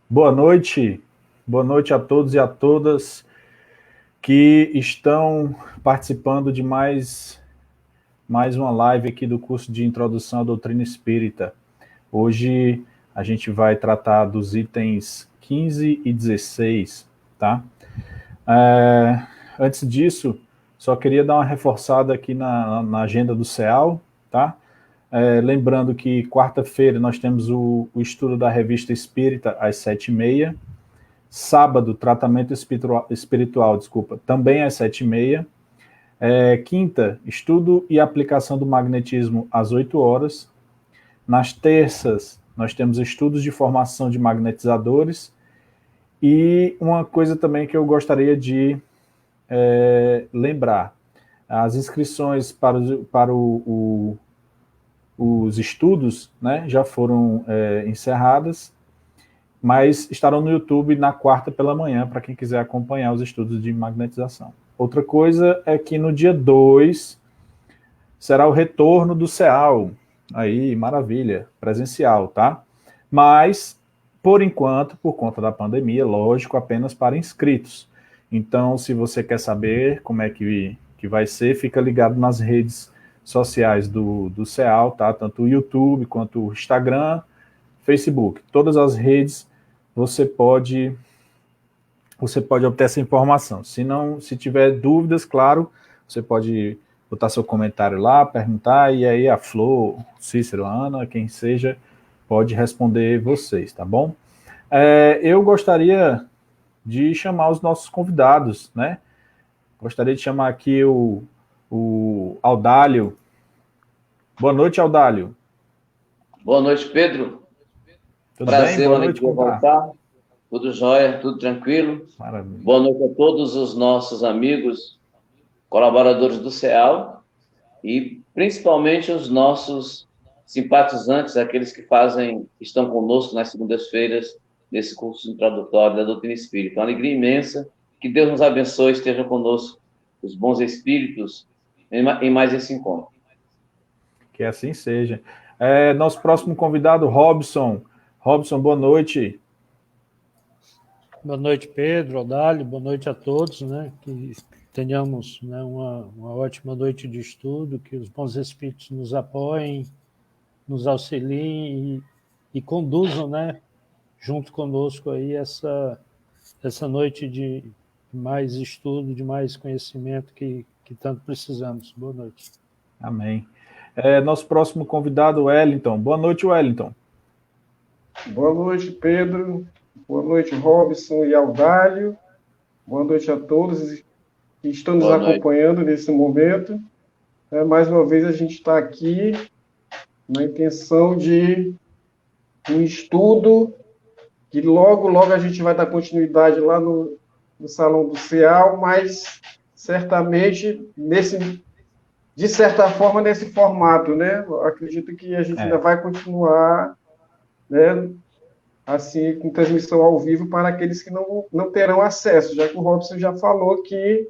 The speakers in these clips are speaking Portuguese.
boa noite a todos e a todas que estão participando de mais uma live aqui do curso de Introdução à Doutrina Espírita. Hoje a gente vai tratar dos itens 15 e 16, tá? Antes disso, só queria dar uma reforçada aqui na agenda do CEAL, tá? Lembrando que quarta-feira nós temos o estudo da Revista Espírita às 7h30. Sábado, tratamento espiritual, também às 7h30. Quinta, estudo e aplicação do magnetismo às 8 horas. Nas terças, nós temos estudos de formação de magnetizadores. E uma coisa também que eu gostaria de lembrar, as inscrições para os estudos, né, já foram encerradas, mas estarão no YouTube na quarta pela manhã, para quem quiser acompanhar os estudos de magnetização. Outra coisa é que no dia 2 será o retorno do CEAL. Aí, maravilha, presencial, tá? Mas, por enquanto, por conta da pandemia, lógico, apenas para inscritos. Então, se você quer saber como é que vai ser, fica ligado nas redes sociais do CEAL, tá? Tanto o YouTube quanto o Instagram, Facebook. Todas as redes você pode obter essa informação. Se tiver dúvidas, claro, você pode botar seu comentário lá, perguntar, e aí a Flor, Cícero, a Ana, quem seja, pode responder vocês, tá bom? Eu gostaria de chamar os nossos convidados, né? Gostaria de chamar aqui o Audálio. Boa noite, Audálio. Boa noite, Pedro. Tudo bem? Prazer, Boa uma noite, alegria como tá? voltar. Tudo jóia, tudo tranquilo. Maravilha. Boa noite a todos os nossos amigos, colaboradores do CEAL e principalmente os nossos simpatizantes, aqueles que estão conosco nas segundas-feiras nesse curso introdutório da doutrina espírita. Uma alegria imensa. Que Deus nos abençoe, esteja conosco os bons espíritos em mais esse encontro. Que assim seja. Nosso próximo convidado, Robson. Robson, boa noite. Boa noite, Pedro, Audálio, boa noite a todos, né? Que tenhamos, né, uma ótima noite de estudo, que os bons espíritos nos apoiem, nos auxiliem e conduzam, né, junto conosco aí essa noite de mais estudo, de mais conhecimento que tanto precisamos. Boa noite. Amém. Nosso próximo convidado, Wellington. Boa noite, Wellington. Boa noite, Pedro. Boa noite, Robson e Audálio. Boa noite a todos que estão nos acompanhando nesse momento. Mais uma vez a gente está aqui na intenção de um estudo que logo a gente vai dar continuidade lá no Salão do CEAL, mas certamente de certa forma nesse formato, né? Eu acredito que a gente ainda vai continuar, né, assim, com transmissão ao vivo para aqueles que não terão acesso, já que o Robson já falou que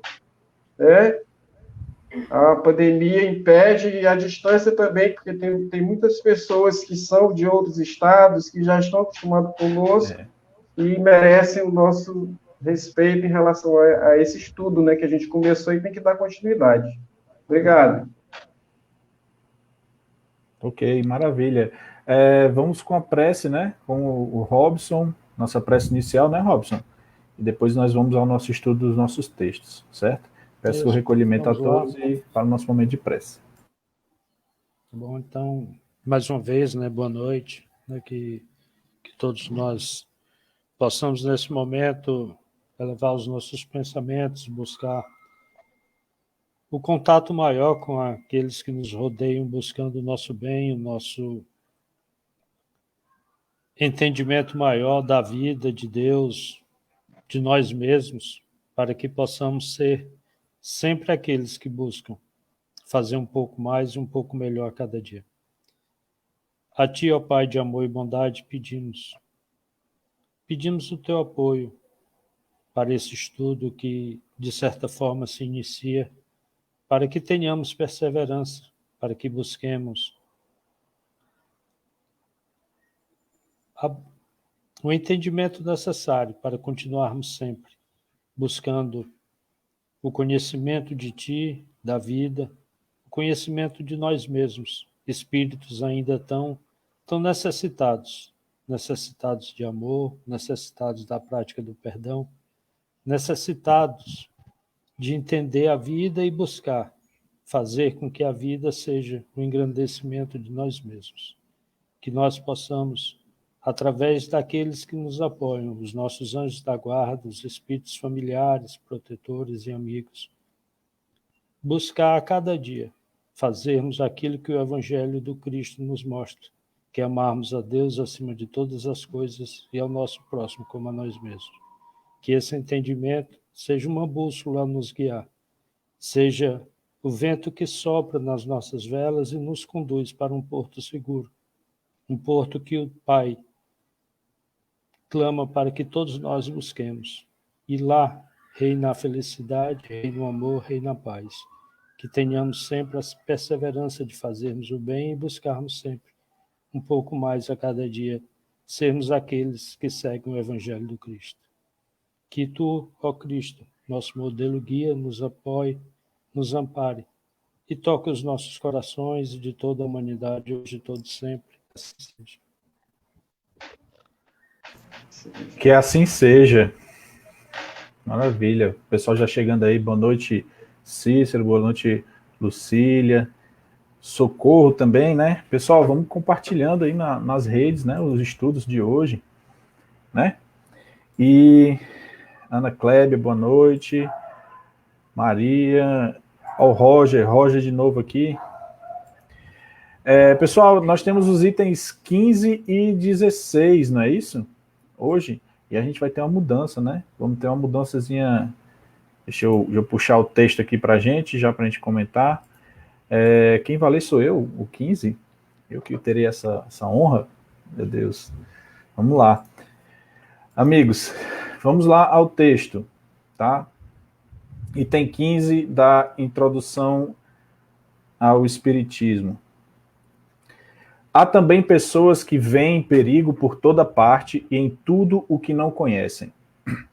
a pandemia impede, e a distância também, porque tem muitas pessoas que são de outros estados, que já estão acostumadas conosco e merecem o nosso respeito em relação a esse estudo, né, que a gente começou e tem que dar continuidade. Obrigado. Ok, maravilha. Vamos com a prece, né? Com o Robson, nossa prece inicial, né, Robson? E depois nós vamos ao nosso estudo dos nossos textos, certo? Peço o recolhimento a todos e para o nosso momento de prece. Bom, então, mais uma vez, né, boa noite, né, que todos nós possamos, nesse momento, elevar os nossos pensamentos, buscar o contato maior com aqueles que nos rodeiam, buscando o nosso bem, o nosso entendimento maior da vida, de Deus, de nós mesmos, para que possamos ser sempre aqueles que buscam fazer um pouco mais e um pouco melhor a cada dia. A Ti, ó Pai de amor e bondade, pedimos o Teu apoio para esse estudo que, de certa forma, se inicia, para que tenhamos perseverança, para que busquemos o entendimento necessário para continuarmos sempre buscando o conhecimento de Ti, da vida, o conhecimento de nós mesmos, espíritos ainda tão necessitados de amor, necessitados da prática do perdão, necessitados de entender a vida e buscar fazer com que a vida seja o engrandecimento de nós mesmos. Que nós possamos, através daqueles que nos apoiam, os nossos anjos da guarda, os espíritos familiares, protetores e amigos, buscar a cada dia fazermos aquilo que o Evangelho do Cristo nos mostra, que é amarmos a Deus acima de todas as coisas e ao nosso próximo como a nós mesmos. Que esse entendimento seja uma bússola a nos guiar, seja o vento que sopra nas nossas velas e nos conduz para um porto seguro, um porto que o Pai clama para que todos nós busquemos. E lá reina a felicidade, reina o amor, reina a paz. Que tenhamos sempre a perseverança de fazermos o bem e buscarmos sempre um pouco mais a cada dia, sermos aqueles que seguem o Evangelho do Cristo. Que Tu, ó Cristo, nosso modelo guia, nos apoie, nos ampare e toque os nossos corações e de toda a humanidade, hoje e todo sempre. Assim seja. Que assim seja. Maravilha. O pessoal já chegando aí. Boa noite, Cícero. Boa noite, Lucília. Socorro também, né? Pessoal, vamos compartilhando aí nas redes, né? Os estudos de hoje, né? E Ana Clébia, boa noite. Maria. Ó, o Roger de novo aqui. Pessoal, nós temos os itens 15 e 16, não é isso? Hoje. E a gente vai ter uma mudança, né? Vamos ter uma mudançazinha. Deixa eu puxar o texto aqui pra gente, já pra gente comentar. Quem vai ler sou eu, o 15. Eu que terei essa honra. Meu Deus. Vamos lá. Amigos, vamos lá ao texto, tá? Item 15 da introdução ao Espiritismo. Há também pessoas que veem perigo por toda parte e em tudo o que não conhecem.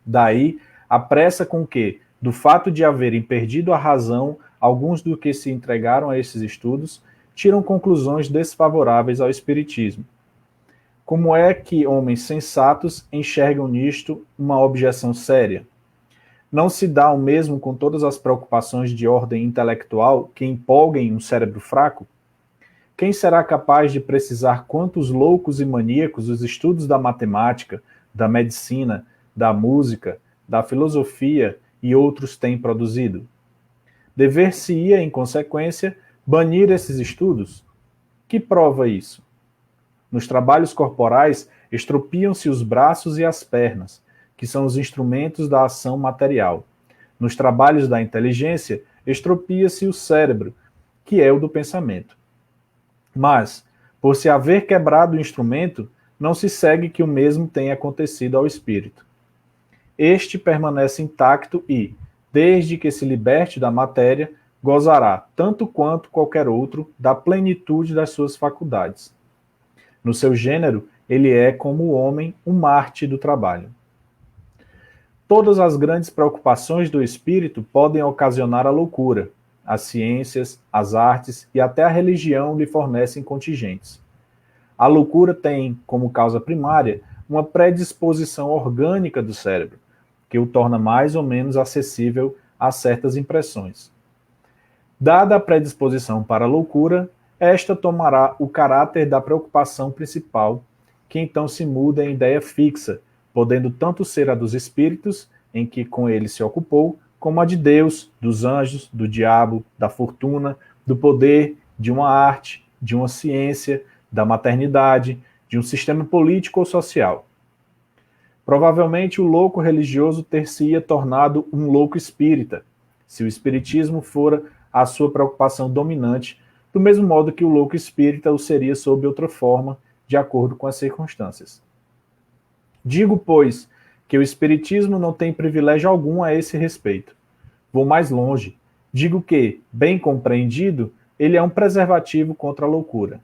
Daí, a pressa com que, do fato de haverem perdido a razão, alguns dos que se entregaram a esses estudos, tiram conclusões desfavoráveis ao Espiritismo. Como é que homens sensatos enxergam nisto uma objeção séria? Não se dá o mesmo com todas as preocupações de ordem intelectual que empolguem um cérebro fraco? Quem será capaz de precisar quantos loucos e maníacos os estudos da matemática, da medicina, da música, da filosofia e outros têm produzido? Dever-se-ia, em consequência, banir esses estudos? Que prova isso? Nos trabalhos corporais, estropiam-se os braços e as pernas, que são os instrumentos da ação material. Nos trabalhos da inteligência, estropia-se o cérebro, que é o do pensamento. Mas, por se haver quebrado o instrumento, não se segue que o mesmo tenha acontecido ao espírito. Este permanece intacto e, desde que se liberte da matéria, gozará, tanto quanto qualquer outro, da plenitude das suas faculdades. No seu gênero, ele é, como o homem, um Marte do trabalho. Todas as grandes preocupações do espírito podem ocasionar a loucura. As ciências, as artes e até a religião lhe fornecem contingentes. A loucura tem, como causa primária, uma predisposição orgânica do cérebro, que o torna mais ou menos acessível a certas impressões. Dada a predisposição para a loucura, esta tomará o caráter da preocupação principal, que então se muda em ideia fixa, podendo tanto ser a dos espíritos, em que com ele se ocupou, como a de Deus, dos anjos, do diabo, da fortuna, do poder, de uma arte, de uma ciência, da maternidade, de um sistema político ou social. Provavelmente o louco religioso ter-se-ia tornado um louco espírita, se o espiritismo fora a sua preocupação dominante, do mesmo modo que o louco espírita o seria sob outra forma, de acordo com as circunstâncias. Digo, pois, que o espiritismo não tem privilégio algum a esse respeito. Vou mais longe. Digo que, bem compreendido, ele é um preservativo contra a loucura.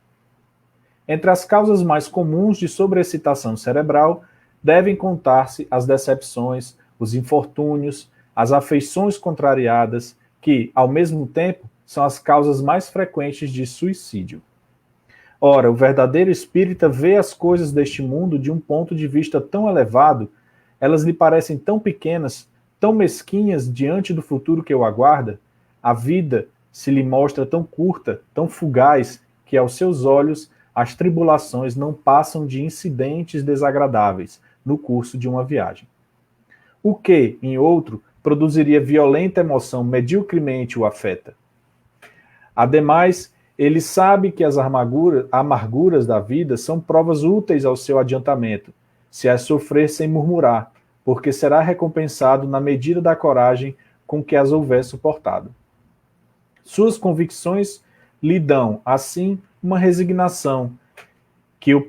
Entre as causas mais comuns de sobreexcitação cerebral, devem contar-se as decepções, os infortúnios, as afeições contrariadas, que, ao mesmo tempo, são as causas mais frequentes de suicídio. Ora, o verdadeiro espírita vê as coisas deste mundo de um ponto de vista tão elevado, elas lhe parecem tão pequenas, tão mesquinhas diante do futuro que o aguarda, a vida se lhe mostra tão curta, tão fugaz, que aos seus olhos as tribulações não passam de incidentes desagradáveis no curso de uma viagem. O que, em outro, produziria violenta emoção mediocremente o afeta. Ademais, ele sabe que as amarguras da vida são provas úteis ao seu adiantamento, se as sofrer sem murmurar, porque será recompensado na medida da coragem com que as houver suportado. Suas convicções lhe dão, assim, uma resignação que o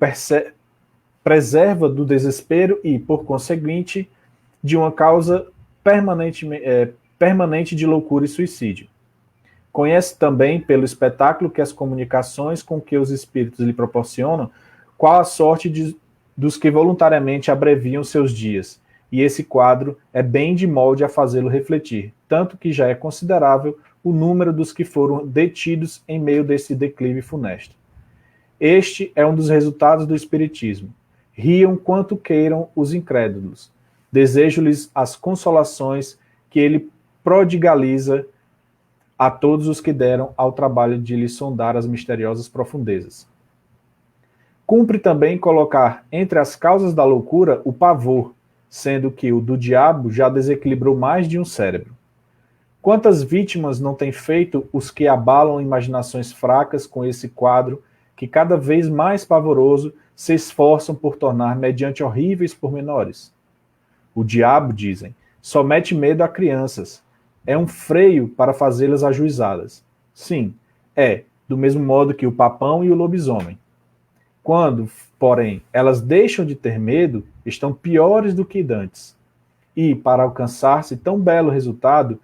preserva do desespero e, por conseguinte, de uma causa permanente de loucura e suicídio. Conhece também, pelo espetáculo que as comunicações com que os espíritos lhe proporcionam, qual a sorte dos que voluntariamente abreviam seus dias, e esse quadro é bem de molde a fazê-lo refletir, tanto que já é considerável o número dos que foram detidos em meio desse declive funesto. Este é um dos resultados do Espiritismo. Riam quanto queiram os incrédulos. Desejo-lhes as consolações que ele prodigaliza a todos os que deram ao trabalho de lhe sondar as misteriosas profundezas. Cumpre também colocar entre as causas da loucura o pavor, sendo que o do diabo já desequilibrou mais de um cérebro. Quantas vítimas não têm feito os que abalam imaginações fracas com esse quadro, que cada vez mais pavoroso se esforçam por tornar mediante horríveis pormenores? O diabo, dizem, só mete medo a crianças. É um freio para fazê-las ajuizadas. Sim, é, do mesmo modo que o papão e o lobisomem. Quando, porém, elas deixam de ter medo, estão piores do que dantes. E, para alcançar-se tão belo resultado,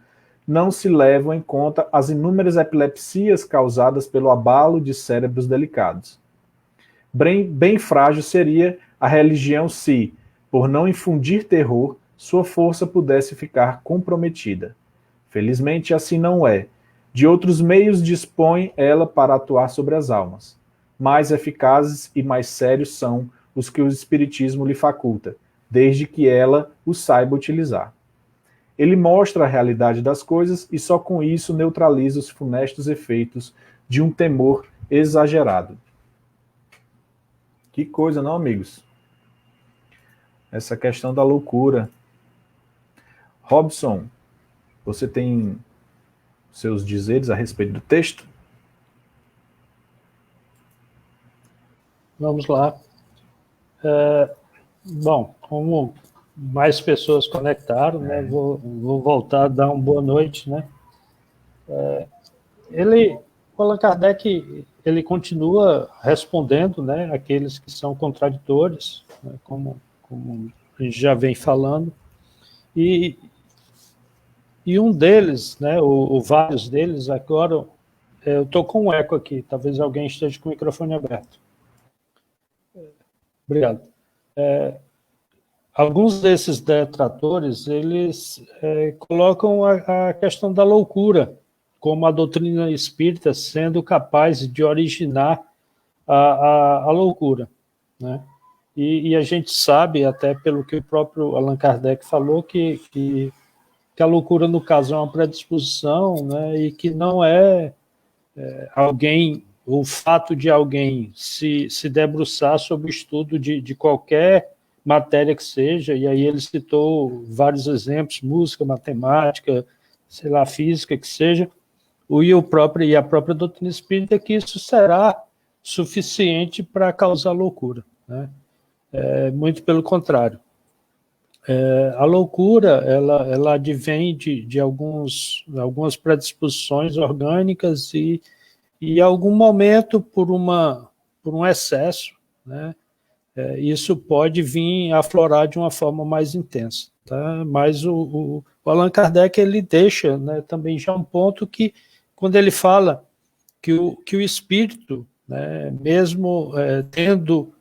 não se levam em conta as inúmeras epilepsias causadas pelo abalo de cérebros delicados. Bem frágil seria a religião se, por não infundir terror, sua força pudesse ficar comprometida. Felizmente assim não é. De outros meios dispõe ela para atuar sobre as almas. Mais eficazes e mais sérios são os que o Espiritismo lhe faculta, desde que ela os saiba utilizar. Ele mostra a realidade das coisas e só com isso neutraliza os funestos efeitos de um temor exagerado. Que coisa, não, amigos? Essa questão da loucura. Robson, você tem seus dizeres a respeito do texto? Vamos lá. Bom, como mais pessoas conectaram, né, vou voltar a dar uma boa noite, né? O Allan Kardec, ele continua respondendo, né, aqueles que são contraditores, né, como a gente já vem falando, e um deles, né, ou vários deles, agora, eu estou com um eco aqui, talvez alguém esteja com o microfone aberto. Obrigado. Alguns desses detratores, eles colocam a questão da loucura como a doutrina espírita sendo capaz de originar a loucura, né? E a gente sabe, até pelo que o próprio Allan Kardec falou, que a loucura, no caso, é uma predisposição, né? E que não é alguém, o fato de alguém se debruçar sobre o estudo de qualquer matéria que seja, e aí ele citou vários exemplos, música, matemática, sei lá, física, que seja, e a própria doutrina espírita, que isso será suficiente para causar loucura, né? Muito pelo contrário. A loucura, ela advém de algumas predisposições orgânicas e em algum momento, por um excesso, né? Isso pode vir a aflorar de uma forma mais intensa, tá? Mas o Allan Kardec, ele deixa, né, também já um ponto que, quando ele fala que o espírito, né, mesmo tendo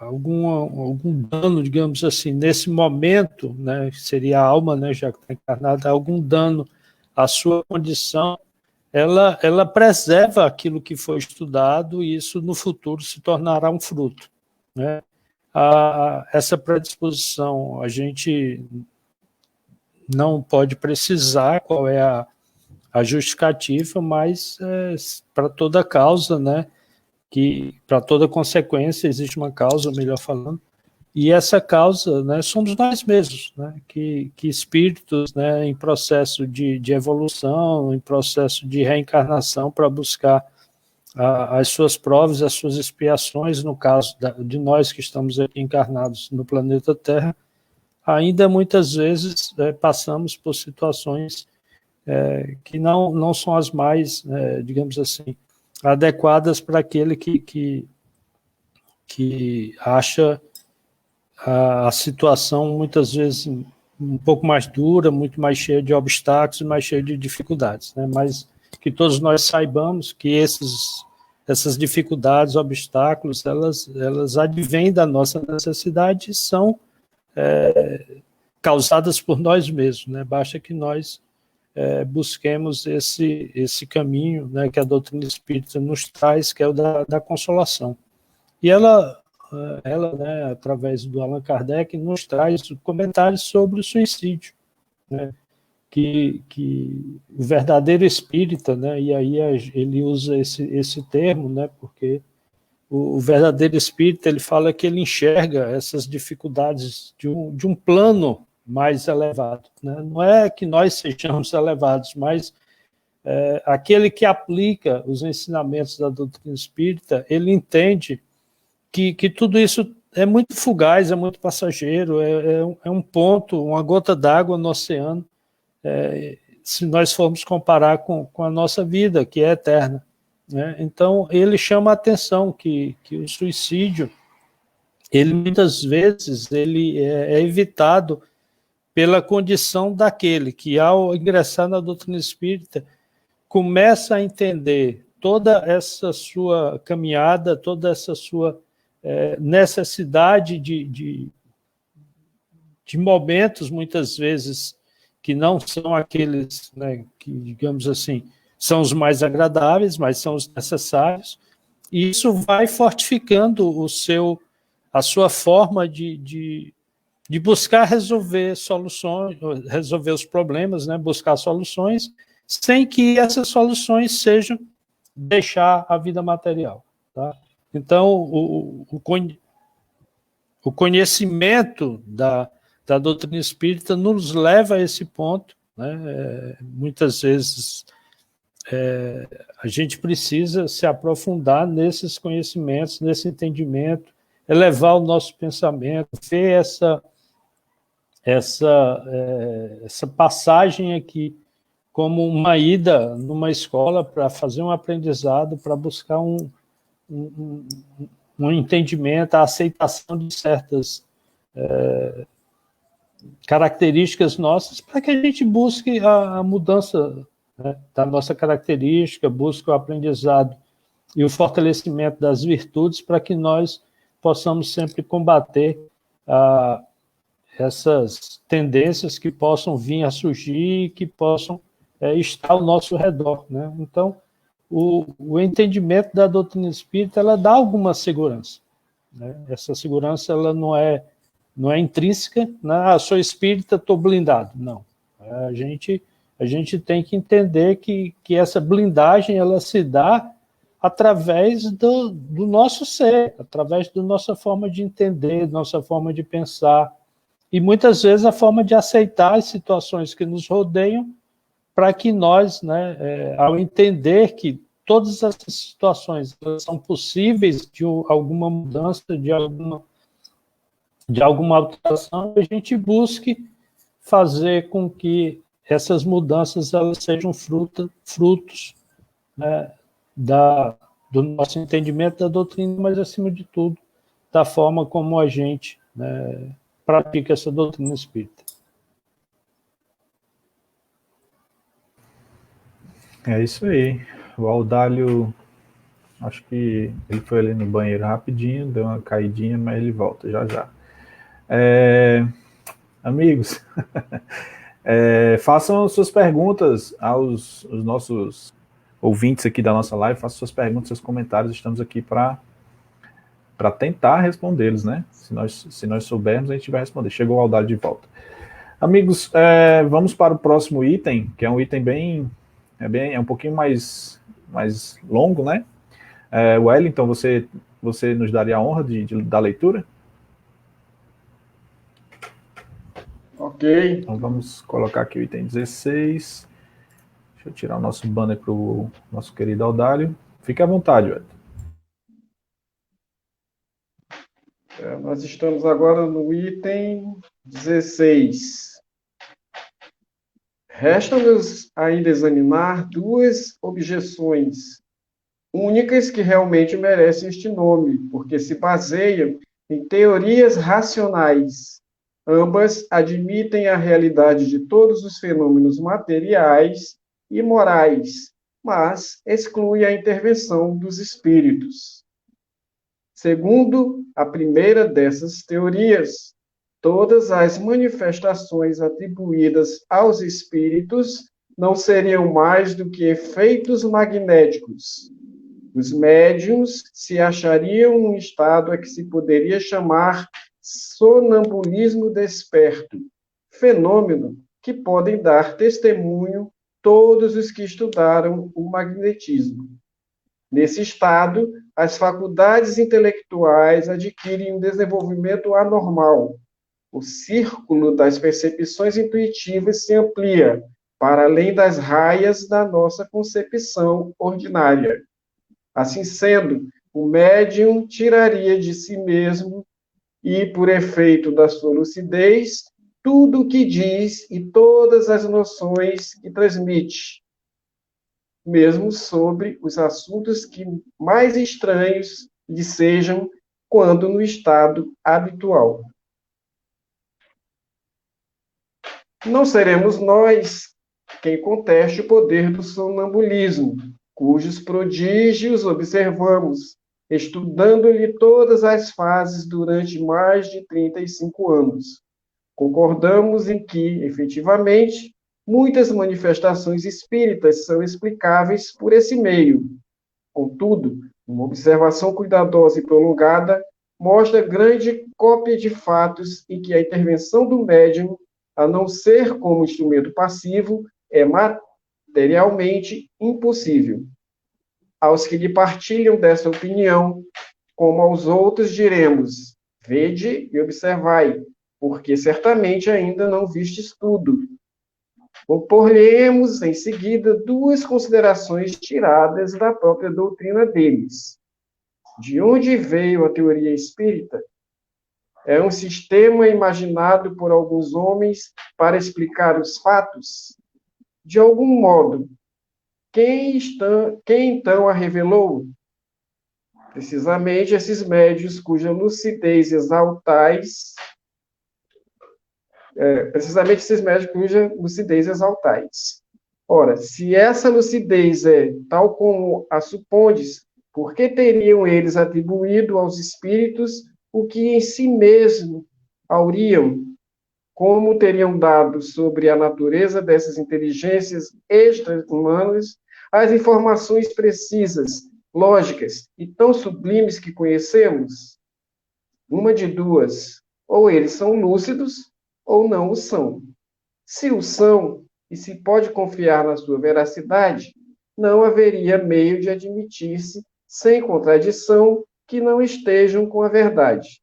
algum dano, digamos assim, nesse momento, né, seria a alma, né, já que está encarnada, algum dano à sua condição, ela preserva aquilo que foi estudado e isso no futuro se tornará um fruto, né? Essa predisposição, a gente não pode precisar qual é a justificativa, mas para toda causa, né, que para toda consequência existe uma causa, melhor falando, e essa causa, né, somos nós mesmos, né, que espíritos, né, em processo de evolução, em processo de reencarnação para buscar as suas provas, as suas expiações, no caso de nós que estamos aqui encarnados no planeta Terra, ainda muitas vezes passamos por situações que não são as mais, digamos assim, adequadas para aquele que acha a situação muitas vezes um pouco mais dura, muito mais cheia de obstáculos, mais cheia de dificuldades, né? Mas que todos nós saibamos que essas dificuldades, obstáculos, elas advêm da nossa necessidade e são causadas por nós mesmos, né? Basta que nós busquemos esse caminho, né, que a doutrina espírita nos traz, que é o da consolação. E ela, né, através do Allan Kardec, nos traz comentários sobre o suicídio, né, que o verdadeiro espírita, né, e aí ele usa esse termo, né, porque o verdadeiro espírita, ele fala que ele enxerga essas dificuldades de um plano mais elevado, né? Não é que nós sejamos elevados, mas aquele que aplica os ensinamentos da doutrina espírita, ele entende que tudo isso é muito fugaz, é muito passageiro, é um ponto, uma gota d'água no oceano, se nós formos comparar com a nossa vida, que é eterna, né? Então, ele chama a atenção que o suicídio, ele muitas vezes ele é evitado pela condição daquele que, ao ingressar na doutrina espírita, começa a entender toda essa sua caminhada, toda essa sua necessidade de momentos, muitas vezes, que não são aqueles, né, que, digamos assim, são os mais agradáveis, mas são os necessários, e isso vai fortificando a sua forma de buscar resolver soluções, resolver os problemas, né, buscar soluções, sem que essas soluções sejam deixar a vida material. Tá? Então, o conhecimento da doutrina espírita nos leva a esse ponto, né? Muitas vezes a gente precisa se aprofundar nesses conhecimentos, nesse entendimento, elevar o nosso pensamento, ver essa passagem aqui como uma ida numa escola para fazer um aprendizado, para buscar um entendimento, a aceitação de certas características nossas, para que a gente busque a mudança, né, da nossa característica, busque o aprendizado e o fortalecimento das virtudes, para que nós possamos sempre combater essas tendências que possam vir a surgir e que possam estar ao nosso redor, né? Então, o entendimento da doutrina espírita, ela dá alguma segurança, né? Essa segurança, ela não é intrínseca, né? Sou espírita, estou blindado. Não. A gente tem que entender que essa blindagem, ela se dá através do nosso ser, através da nossa forma de entender, nossa forma de pensar, e muitas vezes a forma de aceitar as situações que nos rodeiam, para que nós, né, ao entender que todas essas situações são possíveis de alguma mudança, de alguma alteração, a gente busque fazer com que essas mudanças elas sejam frutos, né, do nosso entendimento da doutrina, mas, acima de tudo, da forma como a gente, né, pratica essa doutrina espírita. É isso aí. O Audálio Acho que ele foi ali no banheiro rapidinho, deu uma caidinha, mas ele volta já já. Amigos, façam suas perguntas aos nossos ouvintes aqui da nossa live, façam suas perguntas, seus comentários, estamos aqui para tentar respondê-los, né? Se nós soubermos, a gente vai responder. Chegou o Aldário de volta. Amigos, vamos para o próximo item, que é um item é um pouquinho mais longo, né? Wellington, você nos daria a honra da leitura? Ok. Então vamos colocar aqui o item 16. Deixa eu tirar o nosso banner para o nosso querido Audálio. Fique à vontade, Wellington. Nós estamos agora no item 16. Resta-nos ainda examinar duas objeções únicas que realmente merecem este nome, porque se baseiam em teorias racionais. Ambas admitem a realidade de todos os fenômenos materiais e morais, mas excluem a intervenção dos espíritos. Segundo a primeira dessas teorias, todas as manifestações atribuídas aos espíritos não seriam mais do que efeitos magnéticos. Os médiuns se achariam num estado a que se poderia chamar sonambulismo desperto, fenômeno que podem dar testemunho todos os que estudaram o magnetismo. Nesse estado, as faculdades intelectuais adquirem um desenvolvimento anormal. O círculo das percepções intuitivas se amplia para além das raias da nossa concepção ordinária. Assim sendo, o médium tiraria de si mesmo e, por efeito da sua lucidez, tudo o que diz e todas as noções que transmite, mesmo sobre os assuntos que mais estranhos lhe sejam quando no estado habitual. Não seremos nós quem conteste o poder do sonambulismo, cujos prodígios observamos, estudando-lhe todas as fases durante mais de 35 anos. Concordamos em que, efetivamente, muitas manifestações espíritas são explicáveis por esse meio. Contudo, uma observação cuidadosa e prolongada mostra grande cópia de fatos em que a intervenção do médium, a não ser como instrumento passivo, é materialmente impossível. Aos que lhe partilham dessa opinião, como aos outros, diremos: vede e observai, porque certamente ainda não vistes tudo. Opor-lhe-emos, em seguida, duas considerações tiradas da própria doutrina deles. De onde veio a teoria espírita? É um sistema imaginado por alguns homens para explicar os fatos? De algum modo, quem então a revelou? Precisamente esses médios cuja lucidez exaltais Ora, se essa lucidez é tal como a supondes, por que teriam eles atribuído aos espíritos o que em si mesmo hauriam? Como teriam dado sobre a natureza dessas inteligências extra-humanas as informações precisas, lógicas e tão sublimes que conhecemos? Uma de duas: ou eles são lúcidos, ou não o são. Se o são, e se pode confiar na sua veracidade, não haveria meio de admitir-se, sem contradição, que não estejam com a verdade.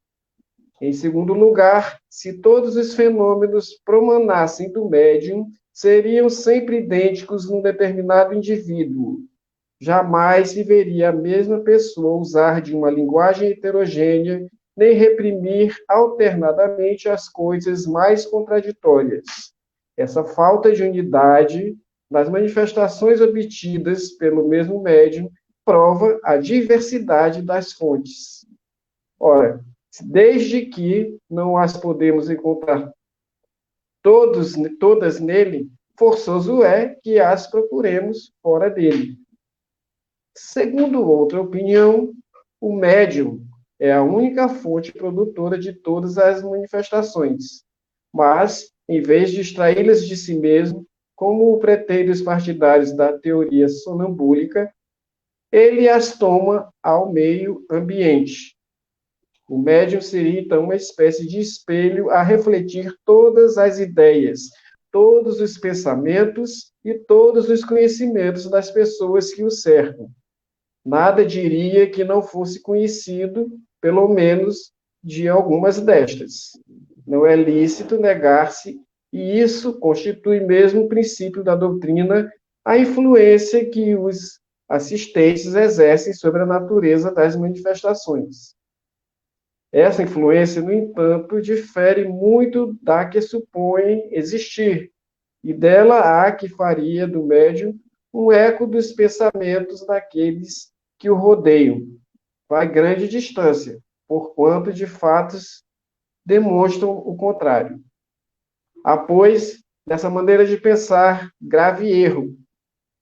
Em segundo lugar, se todos os fenômenos promanassem do médium, seriam sempre idênticos num determinado indivíduo. Jamais se veria a mesma pessoa usar de uma linguagem heterogênea, nem reprimir alternadamente as coisas mais contraditórias. Essa falta de unidade nas manifestações obtidas pelo mesmo médium prova a diversidade das fontes. Ora, desde que não as podemos encontrar todas nele, forçoso é que as procuremos fora dele. Segundo outra opinião, o médium é a única fonte produtora de todas as manifestações, mas, em vez de extraí-las de si mesmo, como pretendem os partidários da teoria sonambúlica, ele as toma ao meio ambiente. O médium seria, então, uma espécie de espelho a refletir todas as ideias, todos os pensamentos e todos os conhecimentos das pessoas que o cercam. Nada diria que não fosse conhecido, pelo menos, de algumas destas. Não é lícito negar-se, e isso constitui mesmo o princípio da doutrina, a influência que os assistentes exercem sobre a natureza das manifestações. Essa influência, no entanto, difere muito da que supõem existir, e dela há que faria do médium um eco dos pensamentos daqueles que o rodeiam. Vai grande distância, porquanto de fatos demonstram o contrário. Há, pois, nessa maneira de pensar, grave erro,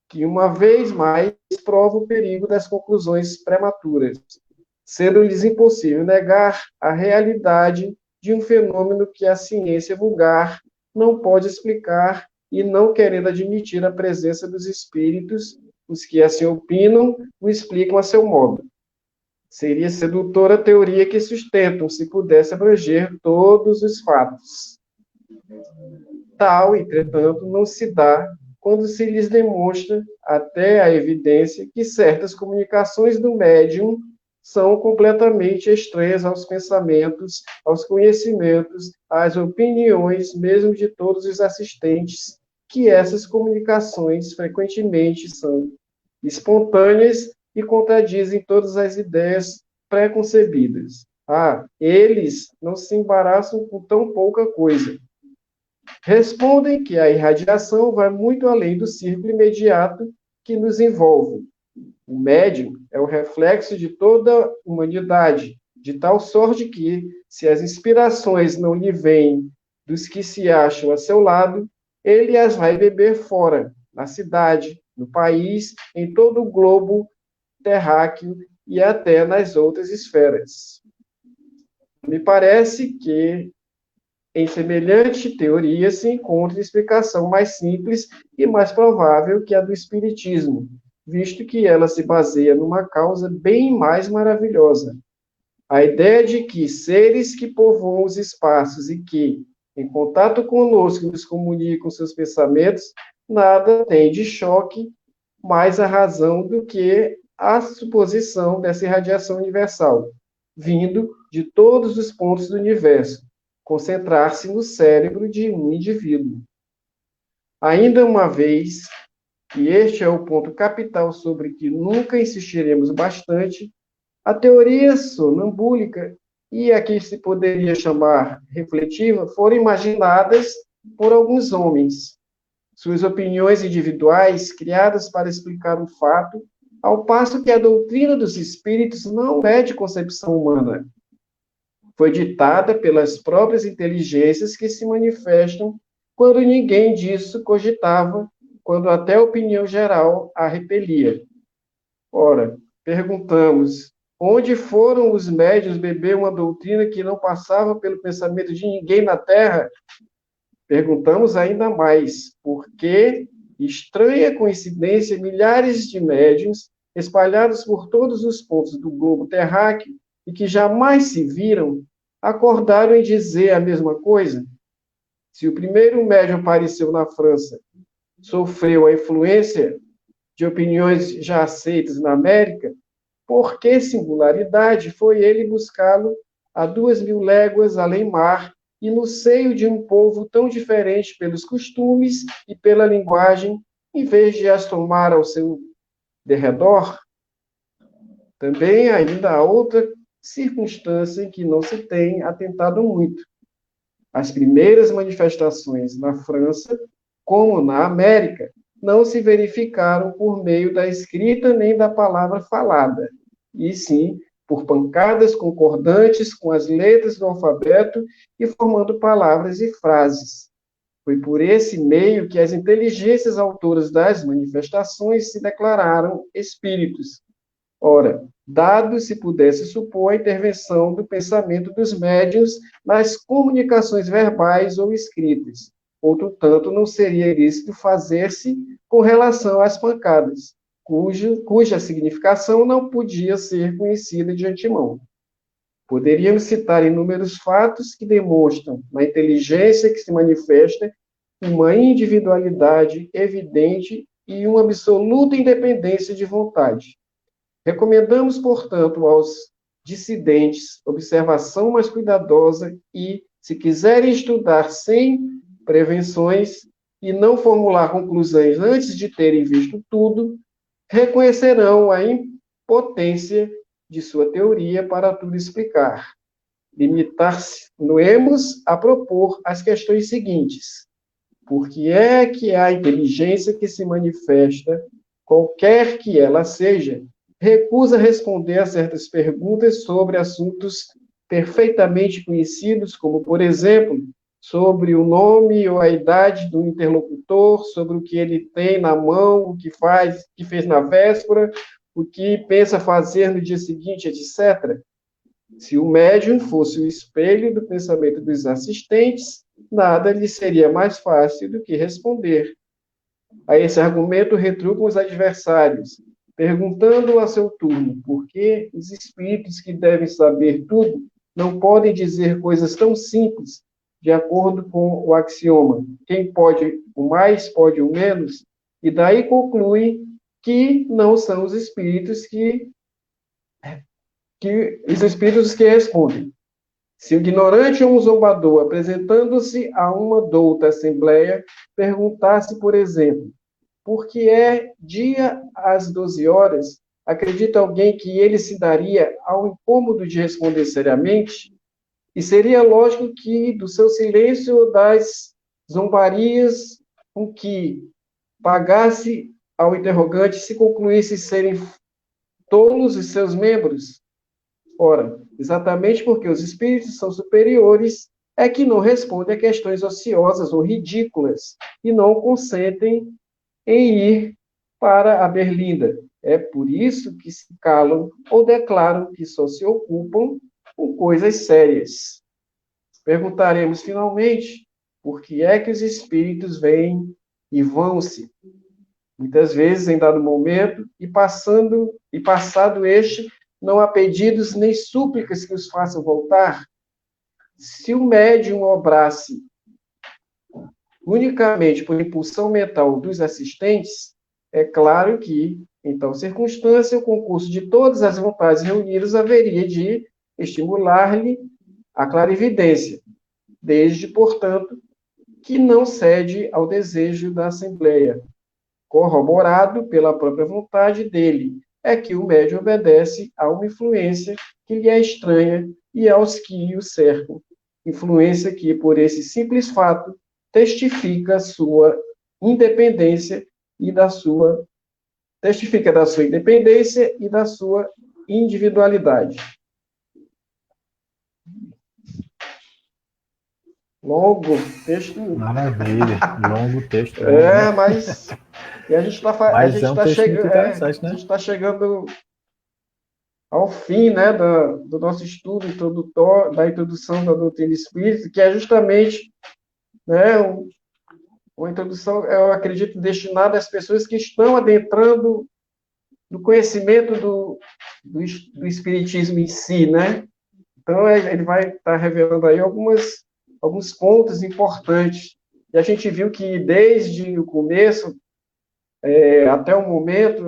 que uma vez mais prova o perigo das conclusões prematuras, sendo-lhes impossível negar a realidade de um fenômeno que a ciência vulgar não pode explicar e, não querendo admitir a presença dos espíritos, os que assim opinam o explicam a seu modo. Seria sedutora a teoria que sustentam, se pudesse abranger todos os fatos. Tal, entretanto, não se dá quando se lhes demonstra, até a evidência, que certas comunicações do médium são completamente estranhas aos pensamentos, aos conhecimentos, às opiniões, mesmo de todos os assistentes, que essas comunicações frequentemente são espontâneas e contradizem todas as ideias pré-concebidas. Eles não se embaraçam com tão pouca coisa. Respondem que a irradiação vai muito além do círculo imediato que nos envolve. O médium é o reflexo de toda a humanidade, de tal sorte que, se as inspirações não lhe vêm dos que se acham a seu lado, ele as vai beber fora, na cidade, no país, em todo o globo terráqueo e até nas outras esferas. Me parece que, em semelhante teoria, se encontra explicação mais simples e mais provável que a do Espiritismo, visto que ela se baseia numa causa bem mais maravilhosa. A ideia de que seres que povoam os espaços e que, em contato conosco, nos comunicam seus pensamentos, nada tem de choque mais a razão do que a suposição dessa irradiação universal, vindo de todos os pontos do universo, concentrar-se no cérebro de um indivíduo. Ainda uma vez, e este é o ponto capital sobre que nunca insistiremos bastante, a teoria sonambúlica e a que se poderia chamar refletiva foram imaginadas por alguns homens. Suas opiniões individuais, criadas para explicar um fato, ao passo que a doutrina dos espíritos não é de concepção humana. Foi ditada pelas próprias inteligências que se manifestam quando ninguém disso cogitava, quando até a opinião geral a repelia. Ora, perguntamos, onde foram os médiuns beber uma doutrina que não passava pelo pensamento de ninguém na Terra? Perguntamos ainda mais, por que, estranha coincidência, milhares de médiuns, espalhados por todos os pontos do globo terráqueo e que jamais se viram, acordaram em dizer a mesma coisa? Se o primeiro médium apareceu na França, sofreu a influência de opiniões já aceitas na América, por que singularidade foi ele buscá-lo a 2.000 léguas além-mar e no seio de um povo tão diferente pelos costumes e pela linguagem, em vez de as tomar ao seu derredor? Também ainda há outra circunstância em que não se tem atentado muito. As primeiras manifestações na França, como na América, não se verificaram por meio da escrita nem da palavra falada, e sim por pancadas concordantes com as letras do alfabeto e formando palavras e frases. Foi por esse meio que as inteligências autoras das manifestações se declararam espíritos. Ora, dado se pudesse supor a intervenção do pensamento dos médiuns nas comunicações verbais ou escritas, outro tanto não seria lícito fazer-se com relação às pancadas, cuja significação não podia ser conhecida de antemão. Poderíamos citar inúmeros fatos que demonstram, na inteligência que se manifesta, uma individualidade evidente e uma absoluta independência de vontade. Recomendamos, portanto, aos dissidentes observação mais cuidadosa e, se quiserem estudar sem prevenções e não formular conclusões antes de terem visto tudo, reconhecerão a impotência de sua teoria para tudo explicar. Limitar-nos a propor as questões seguintes. Por que é que a inteligência que se manifesta, qualquer que ela seja, recusa responder a certas perguntas sobre assuntos perfeitamente conhecidos, como, por exemplo, sobre o nome ou a idade do interlocutor, sobre o que ele tem na mão, o que fez na véspera, o que pensa fazer no dia seguinte, etc. Se o médium fosse o espelho do pensamento dos assistentes, nada lhe seria mais fácil do que responder. A esse argumento retrucam os adversários, perguntando a seu turno por que os espíritos que devem saber tudo não podem dizer coisas tão simples, de acordo com o axioma, quem pode o mais, pode o menos, e daí conclui que não são os espíritos que respondem. Se o ignorante ou um zombador, apresentando-se a uma douta assembleia, perguntasse, por exemplo, por que é dia às 12 horas, acredita alguém que ele se daria ao incômodo de responder seriamente? E seria lógico que, do seu silêncio ou das zombarias com que pagasse ao interrogante, se concluísse serem tolos os seus membros? Ora, exatamente porque os espíritos são superiores, é que não respondem a questões ociosas ou ridículas e não consentem em ir para a berlinda. É por isso que se calam ou declaram que só se ocupam com coisas sérias. Perguntaremos, finalmente, por que é que os espíritos vêm e vão-se, muitas vezes em dado momento, e passado este, não há pedidos nem súplicas que os façam voltar? Se o médium obrasse unicamente por impulsão mental dos assistentes, é claro que, em tal circunstância, o concurso de todas as vontades reunidas haveria de estimular-lhe a clarividência, desde, portanto, que não cede ao desejo da Assembleia, corroborado pela própria vontade dele, é que o médium obedece a uma influência que lhe é estranha e aos que o cercam, influência que, por esse simples fato, testifica da sua independência e da sua individualidade. Longo texto. Maravilha, longo texto. Mas a gente está chegando ao fim, né, do nosso estudo da introdução da doutrina espírita, que é justamente, né, uma introdução, eu acredito, destinada às pessoas que estão adentrando no conhecimento do espiritismo em si, né? Então, ele vai estar revelando aí alguns pontos importantes. E a gente viu que, desde o começo até o momento,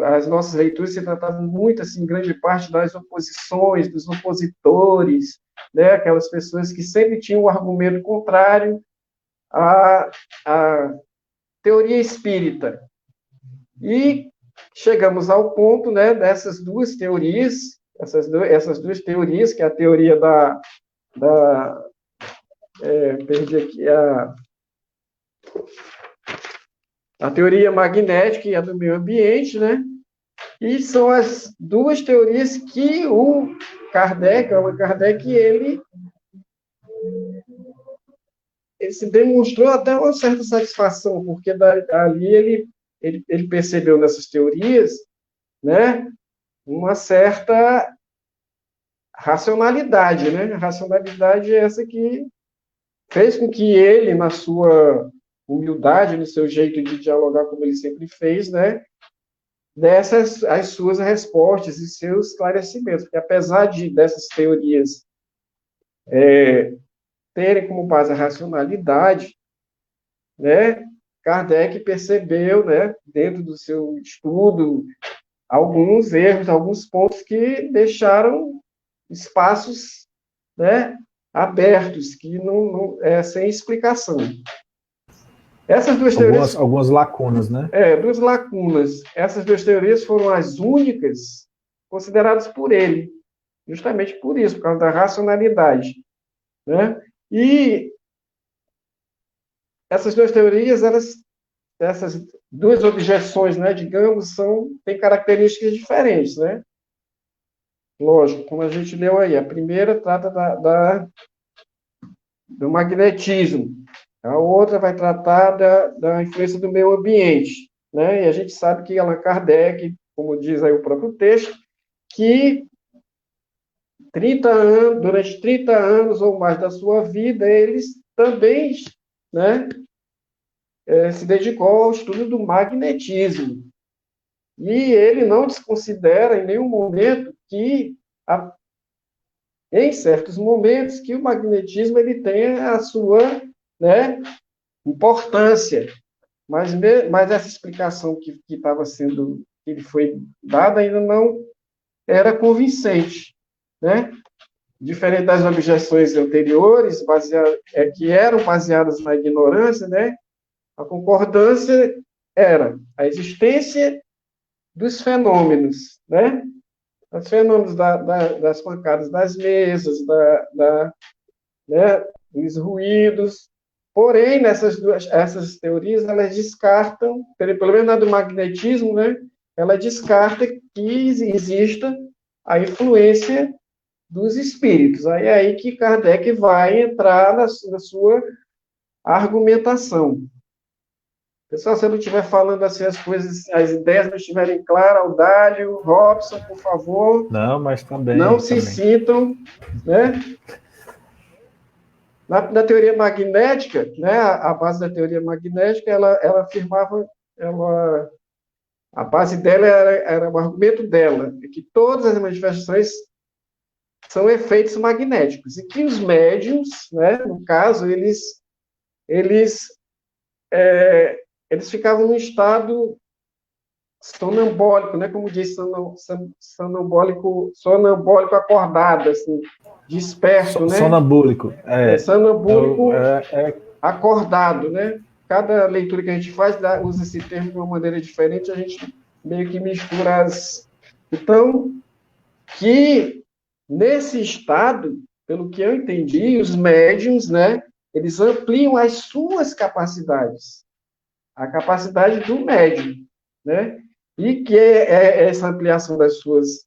as nossas leituras se tratavam muito, assim, em grande parte, das oposições, dos opositores, né? Aquelas pessoas que sempre tinham um argumento contrário à teoria espírita. E chegamos ao ponto, né, dessas duas teorias, essas duas teorias, que é a teoria perdi aqui, a teoria magnética e a do meio ambiente, né? E são as duas teorias que o Allan Kardec, ele ele se demonstrou até uma certa satisfação, porque ali ele percebeu nessas teorias, né, uma certa racionalidade, né? A racionalidade é essa que fez com que ele, na sua humildade, no seu jeito de dialogar, como ele sempre fez, né, desse as suas respostas e seus esclarecimentos. Porque apesar dessas teorias terem como base a racionalidade, né, Kardec percebeu, né, dentro do seu estudo, alguns erros, alguns pontos que deixaram espaços, né, abertos, que não sem explicação. Essas duas teorias... Algumas lacunas, né? Duas lacunas. Essas duas teorias foram as únicas consideradas por ele, justamente por isso, por causa da racionalidade, né? E essas duas teorias, essas duas objeções, né, digamos, têm características diferentes, né? Lógico, como a gente leu aí, a primeira trata do magnetismo, a outra vai tratar da influência do meio ambiente, né? E a gente sabe que Allan Kardec, como diz aí o próprio texto, que durante 30 anos ou mais da sua vida, eles também, né, se dedicou ao estudo do magnetismo. E ele não desconsidera em nenhum momento que, em certos momentos, que o magnetismo ele tem a sua, né, importância. Mas essa explicação que ele foi dada ainda não era convincente, né? Diferente das objeções anteriores, que eram baseadas na ignorância, né? A concordância era a existência dos fenômenos, né? Os fenômenos das pancadas das mesas, né, dos ruídos. Porém, essas teorias, elas descartam, pelo menos na do magnetismo, né, ela descarta que exista a influência dos espíritos. Aí é aí que Kardec vai entrar na sua argumentação. Pessoal, se eu não estiver falando assim as coisas, as ideias não estiverem claras, Audálio, Robson, por favor. Não, mas também. Não se sintam, né? Na teoria magnética, né? A base da teoria magnética, ela afirmava, a base dela era o argumento dela, que todas as manifestações são efeitos magnéticos e que os médiums, né? No caso, eles ficavam num estado sonambólico, né? Como diz, sonambólico acordado, assim, desperto, né? Sonambúlico. Sonambúlico acordado, né? Cada leitura que a gente faz usa esse termo de uma maneira diferente, a gente meio que mistura as... Então, que nesse estado, pelo que eu entendi, os médiums, né? Eles ampliam as suas capacidades. A capacidade do médium, né? E que essa ampliação das suas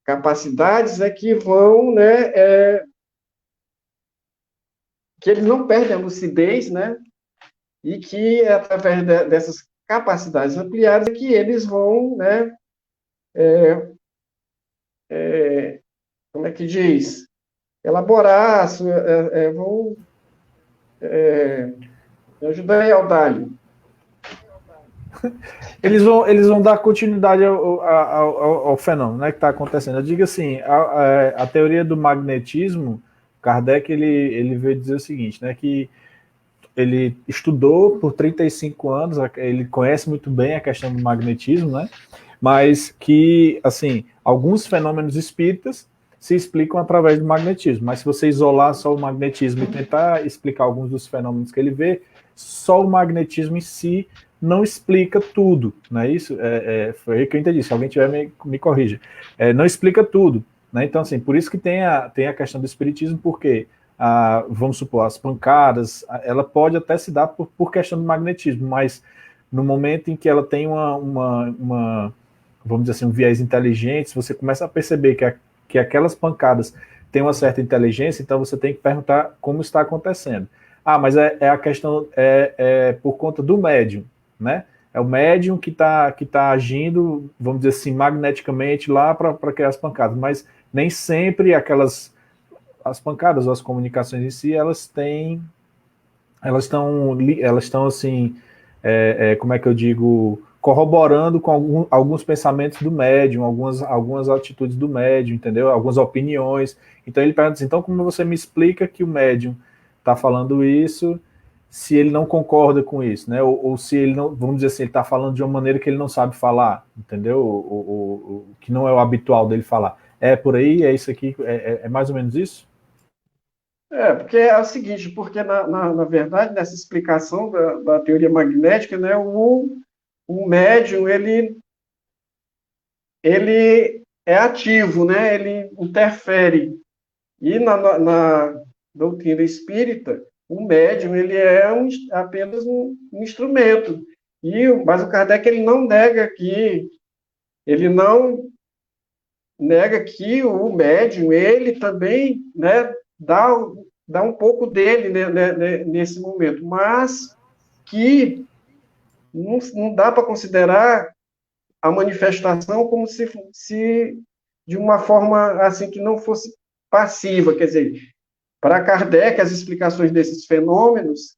capacidades é que vão, né, que eles não perdem a lucidez, né? E que através dessas capacidades ampliadas é que eles vão, né, como é que diz? Elaborar, vão ajudar aí, Audálio. Eles vão dar continuidade ao fenômeno, né, que está acontecendo. Eu digo assim, a teoria do magnetismo, Kardec ele veio dizer o seguinte, né, que ele estudou por 35 anos, ele conhece muito bem a questão do magnetismo, né, mas que, assim, alguns fenômenos espíritas se explicam através do magnetismo, mas se você isolar só o magnetismo e tentar explicar alguns dos fenômenos que ele vê, só o magnetismo em si não explica tudo, não é isso? Foi aí que eu entendi, se alguém tiver me corrija. Não explica tudo, né? Então, assim, por isso que tem a questão do espiritismo, porque, vamos supor, as pancadas, ela pode até se dar por questão do magnetismo, mas no momento em que ela tem vamos dizer assim, um viés inteligente, se você começa a perceber que aquelas pancadas têm uma certa inteligência, então você tem que perguntar como está acontecendo. mas é a questão, por conta do médium, né? É o médium que tá agindo, vamos dizer assim, magneticamente lá para criar as pancadas, mas nem sempre as pancadas ou as comunicações em si, elas estão assim, como é que eu digo, corroborando com alguns pensamentos do médium, algumas atitudes do médium, entendeu? Algumas opiniões. Então ele pergunta assim, então como você me explica que o médium está falando isso, se ele não concorda com isso, né? Ou se ele não, vamos dizer assim, ele está falando de uma maneira que ele não sabe falar, entendeu? Que não é o habitual dele falar. É por aí, é isso aqui, é mais ou menos isso? Porque é o seguinte, porque na verdade, nessa explicação da teoria magnética, né, o médium, ele é ativo, né, ele interfere. E na doutrina espírita, o médium, ele é apenas um instrumento. Mas o Kardec, ele não nega que o médium, ele também, né, dá um pouco dele, né, nesse momento, mas que não dá para considerar a manifestação como se de uma forma assim que não fosse passiva, quer dizer, para Kardec, as explicações desses fenômenos,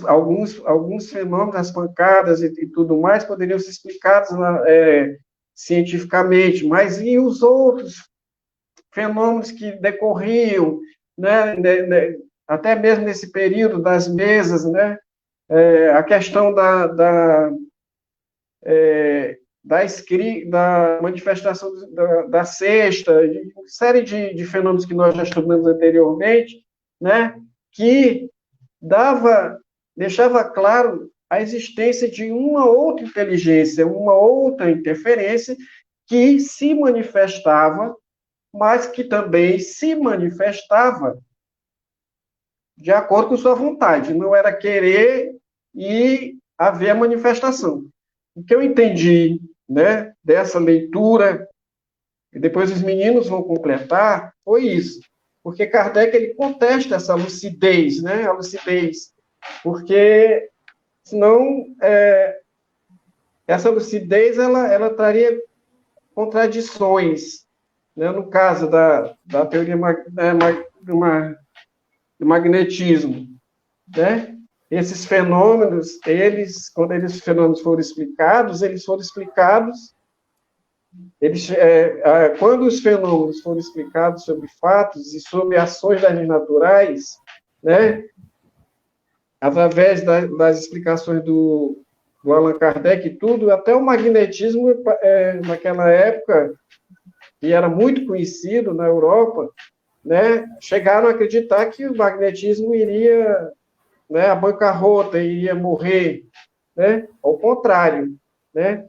alguns fenômenos, as pancadas e tudo mais, poderiam ser explicados cientificamente, mas e os outros fenômenos que decorriam, né, até mesmo nesse período das mesas, né, a questão da manifestação da sexta, uma série de fenômenos que nós já estudamos anteriormente, né, que deixava claro a existência de uma outra inteligência, uma outra interferência que se manifestava, mas que também se manifestava de acordo com sua vontade, não era querer e haver a manifestação. O que eu entendi, né, dessa leitura, e depois os meninos vão completar, foi isso. Porque Kardec, ele contesta essa lucidez, né, a lucidez, porque senão essa lucidez, ela traria contradições, né, no caso da teoria do magnetismo, né? Esses fenômenos, quando esses fenômenos foram explicados, quando os fenômenos foram explicados sobre fatos e sobre ações das leis naturais, né, através das explicações do Allan Kardec e tudo, até o magnetismo, naquela época, que era muito conhecido na Europa, né, chegaram a acreditar que o magnetismo iria, né, a bancarrota, iria morrer, né, ao contrário, né,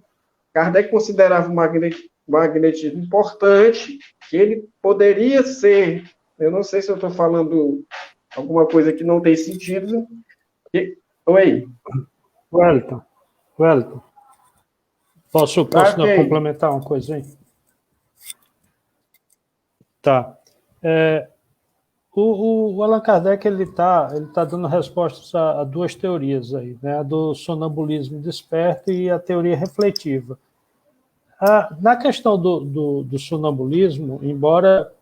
Kardec considerava o magnetismo importante, que ele poderia ser, eu não sei se eu estou falando alguma coisa que não tem sentido. Oi. Wellington, posso complementar uma coisa aí? Tá. O Allan Kardec ele tá dando respostas a duas teorias aí, né? A do sonambulismo desperto e a teoria refletiva. Na questão do sonambulismo, embora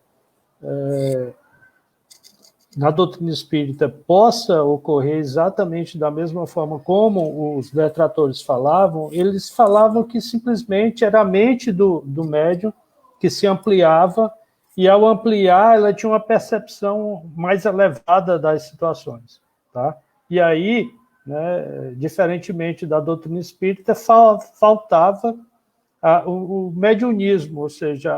na doutrina espírita possa ocorrer exatamente da mesma forma como os detratores falavam, eles falavam que simplesmente era a mente do médium que se ampliava, e ao ampliar ela tinha uma percepção mais elevada das situações, tá? E aí, né, diferentemente da doutrina espírita, faltava o mediunismo, ou seja,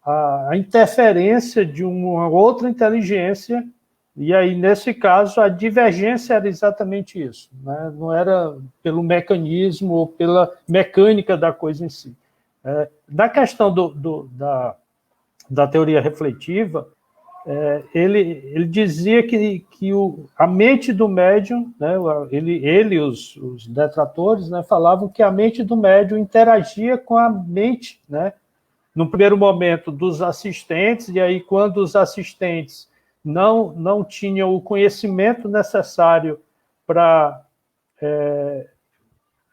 a interferência de uma outra inteligência, e aí, nesse caso, a divergência era exatamente isso, né? Não era pelo mecanismo ou pela mecânica da coisa em si. Na questão da teoria refletiva, ele dizia que a mente do médium, né, os detratores, né, falavam que a mente do médium interagia com a mente, né, no primeiro momento dos assistentes, e aí quando os assistentes não tinham o conhecimento necessário para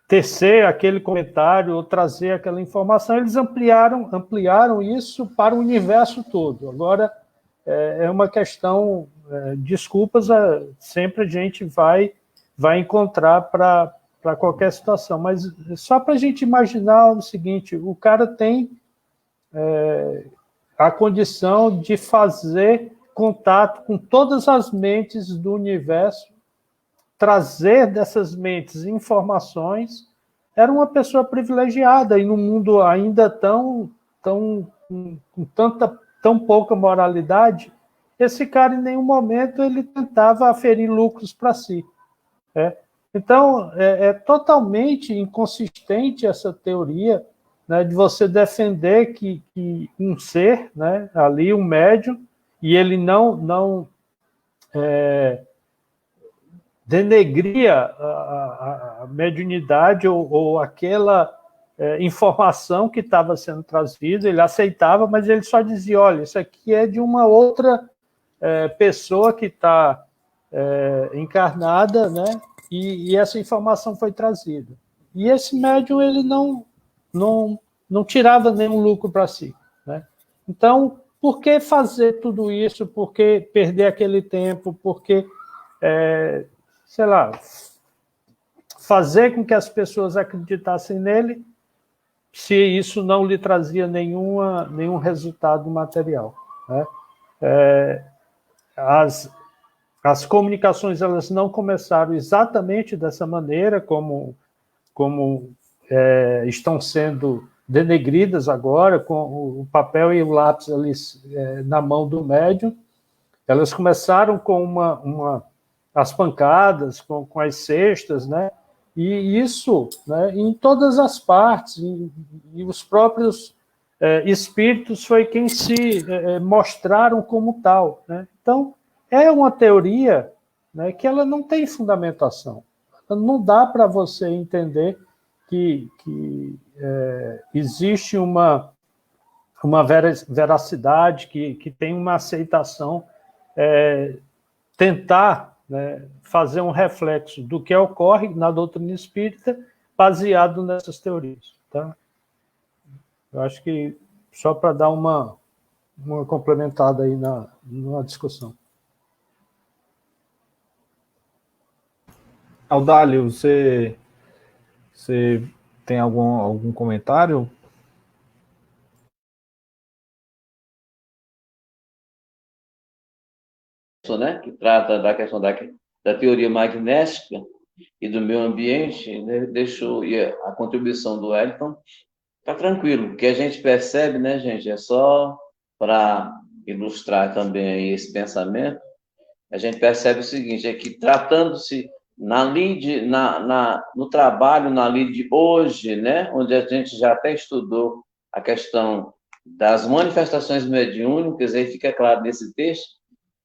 tecer aquele comentário ou trazer aquela informação, eles ampliaram isso para o universo todo. Agora, é uma questão, desculpas, sempre a gente vai encontrar para qualquer situação, mas só para a gente imaginar o seguinte, o cara tem a condição de fazer contato com todas as mentes do universo, trazer dessas mentes informações, era uma pessoa privilegiada, e num mundo ainda tão tão pouca moralidade, esse cara em nenhum momento ele tentava aferir lucros para si. Então, é totalmente inconsistente essa teoria, né, de você defender que um ser, né, ali, um médium, e ele não denegria a mediunidade ou aquela informação que estava sendo trazida, ele aceitava, mas ele só dizia, olha, isso aqui é de uma outra pessoa que está encarnada, né? E essa informação foi trazida. E esse médium, ele não tirava nenhum lucro para si, né? Então, por que fazer tudo isso? Por que perder aquele tempo? Por que, sei lá, fazer com que as pessoas acreditassem nele, se isso não lhe trazia nenhum resultado material, né? As comunicações, elas não começaram exatamente dessa maneira, como estão sendo denegridas agora, com o papel e o lápis ali na mão do médium. Elas começaram com as pancadas, com as cestas, né? E isso, né, em todas as partes, e os próprios espíritos foi quem se mostraram como tal, né? Então, é uma teoria, né, que ela não tem fundamentação. Não dá para você entender que existe uma veracidade, que tem uma aceitação, tentar, né, fazer um reflexo do que ocorre na doutrina espírita baseado nessas teorias. Tá? Eu acho que só para dar uma complementada aí na discussão. Audálio, você tem algum comentário? Né, que trata da questão da teoria magnética e do meio ambiente, né, deixou a contribuição do Wellington, tá tranquilo. O que a gente percebe, né, gente, é só para ilustrar também aí esse pensamento, a gente percebe o seguinte, é que tratando-se no trabalho, na lide de hoje, né, onde a gente já até estudou a questão das manifestações mediúnicas, aí fica claro nesse texto,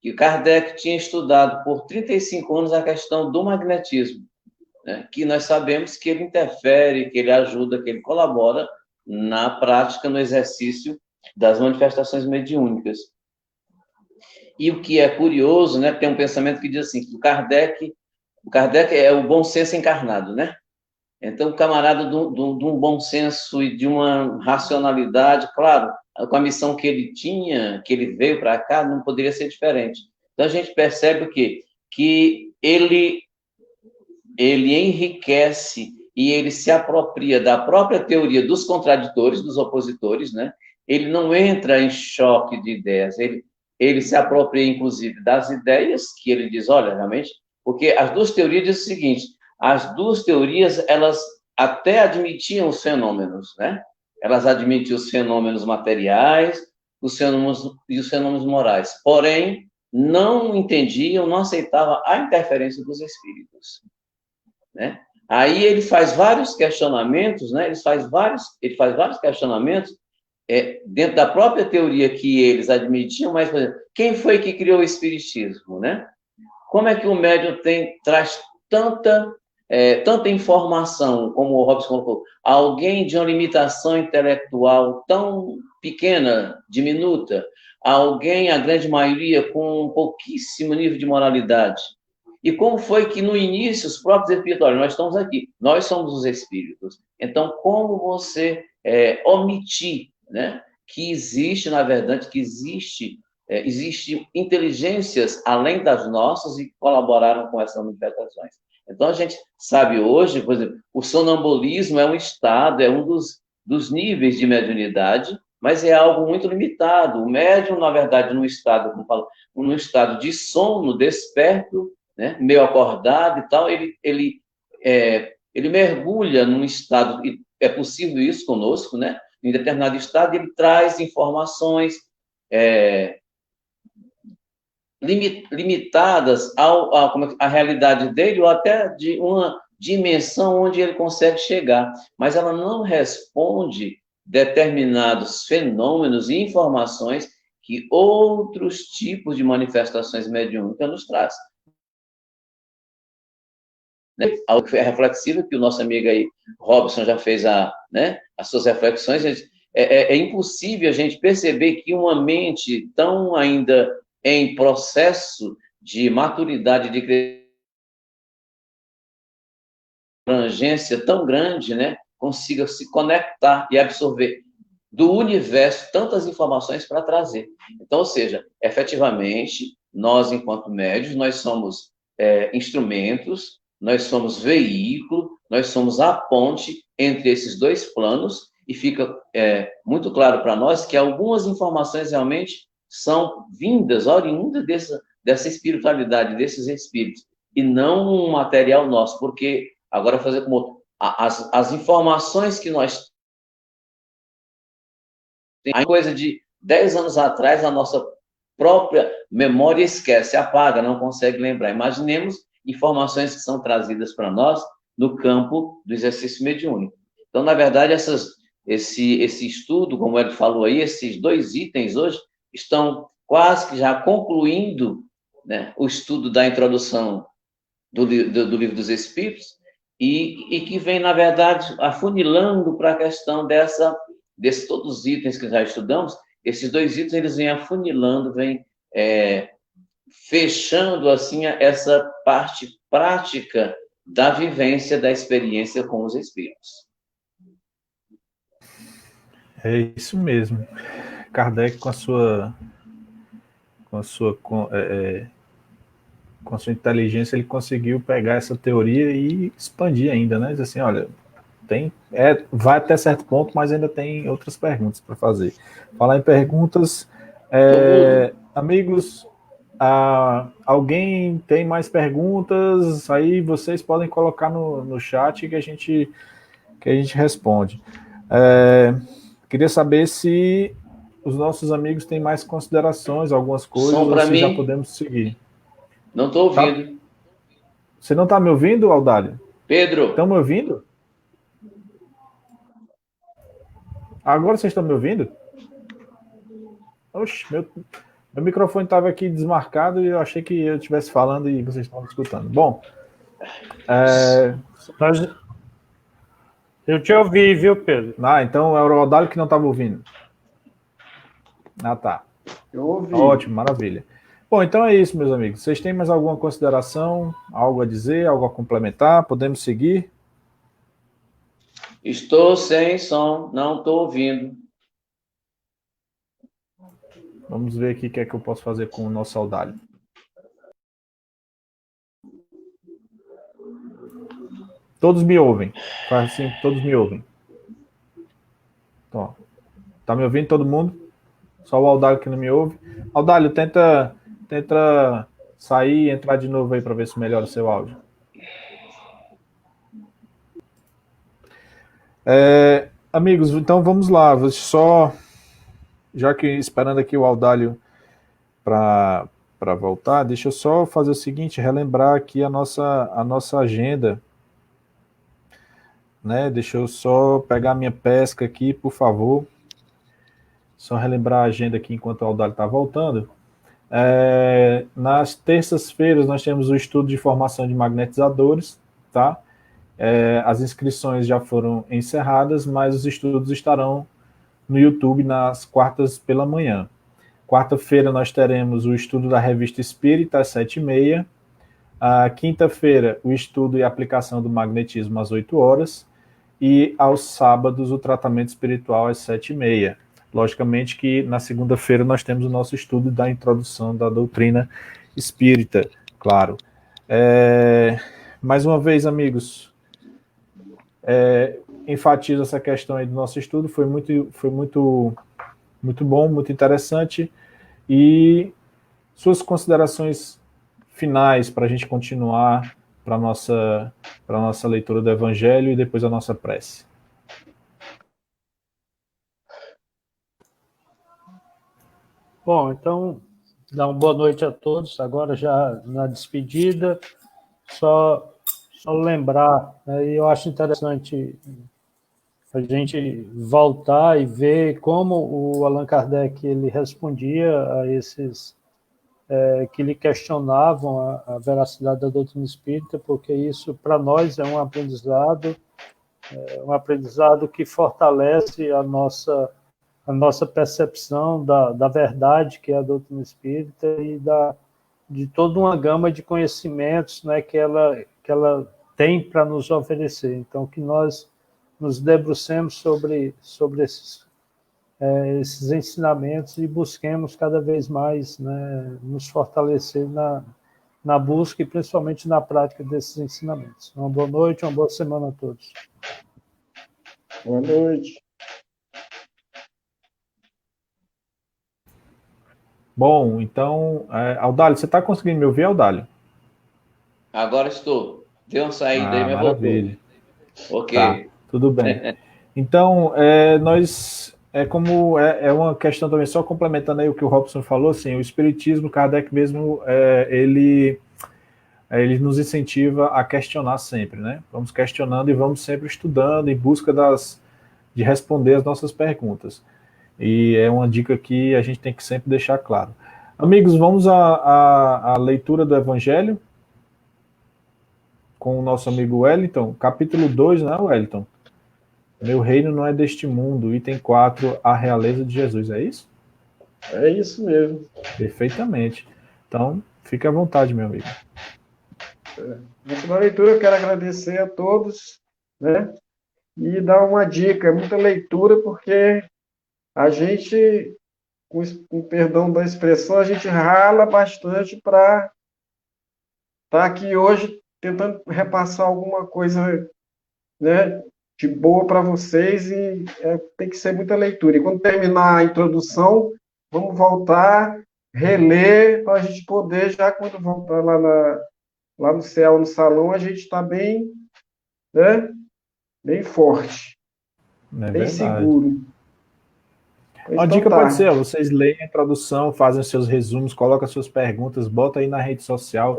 que Kardec tinha estudado por 35 anos a questão do magnetismo, né, que nós sabemos que ele interfere, que ele ajuda, que ele colabora na prática, no exercício das manifestações mediúnicas. E o que é curioso, né, tem um pensamento que diz assim, que o Kardec é o bom senso encarnado, né? Então, o camarada de um bom senso e de uma racionalidade, claro, com a missão que ele tinha, que ele veio para cá, não poderia ser diferente. Então, a gente percebe o quê? Que ele enriquece e ele se apropria da própria teoria dos contraditores, dos opositores, né? Ele não entra em choque de ideias, ele se apropria, inclusive, das ideias, que ele diz, olha, realmente, porque as duas teorias dizem o seguinte, as duas teorias, elas até admitiam os fenômenos, né? Elas admitiam os fenômenos materiais, os fenômenos morais. Porém, não entendiam, não aceitavam a interferência dos espíritos, né? Aí ele faz vários questionamentos, né? Ele faz vários questionamentos dentro da própria teoria que eles admitiam, mas, por exemplo, quem foi que criou o espiritismo, né? Como é que o médium traz tanta informação, como o Robson colocou, alguém de uma limitação intelectual tão pequena, diminuta, alguém, a grande maioria, com um pouquíssimo nível de moralidade. E como foi que no início os próprios espíritos, olha, nós estamos aqui, nós somos os espíritos. Então, como você omitir, né, que existe, na verdade, que existe inteligências além das nossas e que colaboraram com essas manifestações. Então, a gente sabe hoje, por exemplo, o sonambulismo é um estado, é um dos níveis de mediunidade, mas é algo muito limitado. O médium, na verdade, num estado de sono, desperto, né, meio acordado e tal, ele mergulha num estado, e é possível isso conosco, né? Em determinado estado, ele traz informações limitadas à realidade dele, ou até de uma dimensão onde ele consegue chegar, mas ela não responde determinados fenômenos e informações que outros tipos de manifestações mediúnicas nos trazem. É reflexivo que o nosso amigo aí, Robson, já fez as suas reflexões. É impossível a gente perceber que uma mente tão ainda em processo de maturidade, de abrangência tão grande, né, consiga se conectar e absorver do universo tantas informações para trazer. Então, ou seja, efetivamente, nós, enquanto médios, nós somos instrumentos, nós somos veículo, nós somos a ponte entre esses dois planos, e fica muito claro para nós que algumas informações realmente são vindas, oriundas dessa espiritualidade, desses espíritos, e não um material nosso, porque, agora fazer como as informações que nós temos, a coisa de 10 anos atrás, a nossa própria memória esquece, apaga, não consegue lembrar. Imaginemos informações que são trazidas para nós no campo do exercício mediúnico. Então, na verdade, esse estudo, como ele falou aí, esses 2 itens hoje estão quase que já concluindo, né, o estudo da introdução do Livro dos Espíritos, e que vem, na verdade, afunilando para a questão desses todos os itens que já estudamos. Esses 2 itens, eles vêm afunilando, vêm fechando, assim, essa parte prática da vivência, da experiência com os espíritos. É isso mesmo. Kardec, com a sua inteligência, ele conseguiu pegar essa teoria e expandir ainda, né? Diz assim, olha, vai até certo ponto, mas ainda tem outras perguntas para fazer. Falar em perguntas, amigos, alguém tem mais perguntas? Aí vocês podem colocar no chat que a gente responde. Queria saber se os nossos amigos têm mais considerações, algumas coisas, ou se já podemos seguir. Não estou ouvindo. Você não está me ouvindo, Audálio? Pedro. Estão me ouvindo? Agora vocês estão me ouvindo? Oxe, meu microfone estava aqui desmarcado e eu achei que eu estivesse falando e vocês estavam escutando. Bom, eu te ouvi, viu, Pedro? Então era o Audálio que não estava ouvindo. Tá. Eu ouvi. Ótimo, maravilha. Bom, então é isso, meus amigos. Vocês têm mais alguma consideração, algo a dizer, algo a complementar? Podemos seguir? Estou sem som, não estou ouvindo. Vamos ver aqui o que é que eu posso fazer com o nosso Audálio. Todos me ouvem. Faz assim, todos me ouvem. Então, tá me ouvindo todo mundo? Só o Audálio que não me ouve. Audálio, tenta sair e entrar de novo aí para ver se melhora o seu áudio. Amigos, então vamos lá. Já que esperando aqui o Audálio para voltar, deixa eu só fazer o seguinte, relembrar aqui a nossa agenda, né? Deixa eu só pegar a minha pesca aqui, por favor. Só relembrar a agenda aqui enquanto o Audálio está voltando. Nas terças-feiras nós temos o estudo de formação de magnetizadores, tá? As inscrições já foram encerradas, mas os estudos estarão no YouTube nas quartas pela manhã. Quarta-feira nós teremos o estudo da Revista Espírita, às 7h30. A quinta-feira, o estudo e aplicação do magnetismo, às 8 horas. E aos sábados, o tratamento espiritual, às 7h30. Logicamente que na segunda-feira nós temos o nosso estudo da introdução da doutrina espírita, claro. Mais uma vez, amigos, enfatizo essa questão aí do nosso estudo, foi muito bom, muito interessante. E suas considerações finais para a gente continuar para a nossa leitura do Evangelho e depois a nossa prece. Bom, então, dar uma boa noite a todos. Agora já na despedida, só lembrar, né, e eu acho interessante a gente voltar e ver como o Allan Kardec ele respondia a esses que lhe questionavam a veracidade da doutrina espírita, porque isso, para nós, é um aprendizado que fortalece a nossa percepção da verdade que é a doutrina espírita e de toda uma gama de conhecimentos, né, que ela tem para nos oferecer. Então, que nós nos debrucemos sobre esses ensinamentos e busquemos cada vez mais, né, nos fortalecer na busca e principalmente na prática desses ensinamentos. Uma boa noite, uma boa semana a todos. Boa noite. Bom, então, Audálio, você está conseguindo me ouvir, Audálio? Agora estou. Deu uma saída aí, mas maravilha. Voltou. Ok. Tá, tudo bem. Então, é uma questão também, só complementando aí o que o Robson falou, assim, o Espiritismo, Kardec mesmo, ele nos incentiva a questionar sempre, né? Vamos questionando e vamos sempre estudando em busca de responder as nossas perguntas. E é uma dica que a gente tem que sempre deixar claro. Amigos, vamos à leitura do Evangelho com o nosso amigo Wellington, capítulo 2, né, Wellington? Meu reino não é deste mundo, item 4, a realeza de Jesus, é isso? É isso mesmo. Perfeitamente. Então, fique à vontade, meu amigo. Antes da leitura, eu quero agradecer a todos, né? E dar uma dica, muita leitura, porque a gente, com perdão da expressão, a gente rala bastante para estar aqui hoje tentando repassar alguma coisa, né, de boa para vocês e tem que ser muita leitura. E quando terminar a introdução, vamos voltar, reler, para a gente poder, já quando voltar lá no céu, no salão, a gente está bem, né, bem forte, bem verdade. seguro. Uma dica pode ser, vocês leem a introdução, fazem os seus resumos, colocam as suas perguntas, bota aí na rede social,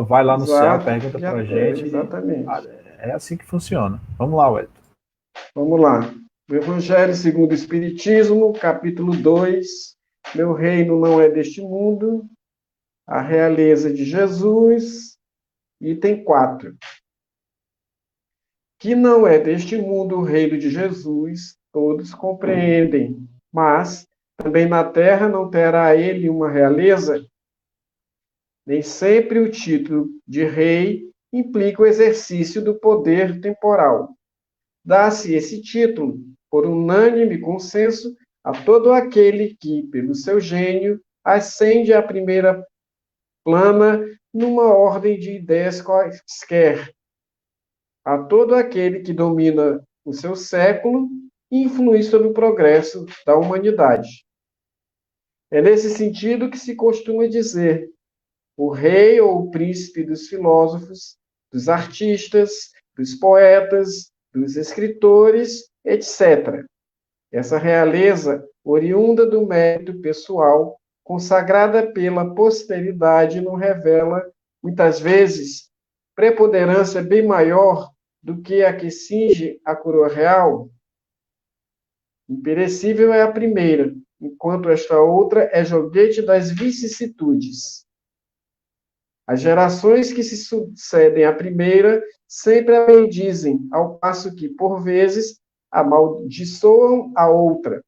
vai lá no céu, pergunta para a gente. Exatamente. É assim que funciona. Vamos lá, Wellington. Vamos lá. O Evangelho segundo o Espiritismo, capítulo 2. Meu reino não é deste mundo. A realeza de Jesus. Item 4. Que não é deste mundo o reino de Jesus, todos compreendem. Mas também na terra não terá ele uma realeza. Nem sempre o título de rei implica o exercício do poder temporal. Dá-se esse título, por unânime consenso, a todo aquele que, pelo seu gênio, ascende à primeira plana numa ordem de ideias quaisquer. A todo aquele que domina o seu século e influi sobre o progresso da humanidade. É nesse sentido que se costuma dizer o rei ou o príncipe dos filósofos, dos artistas, dos poetas, dos escritores, etc. Essa realeza, oriunda do mérito pessoal, consagrada pela posteridade, não revela, muitas vezes, preponderância bem maior do que a que cinge a coroa real? Imperecível é a primeira, enquanto esta outra é joguete das vicissitudes. As gerações que se sucedem à primeira sempre a bendizem, ao passo que, por vezes, amaldiçoam a outra.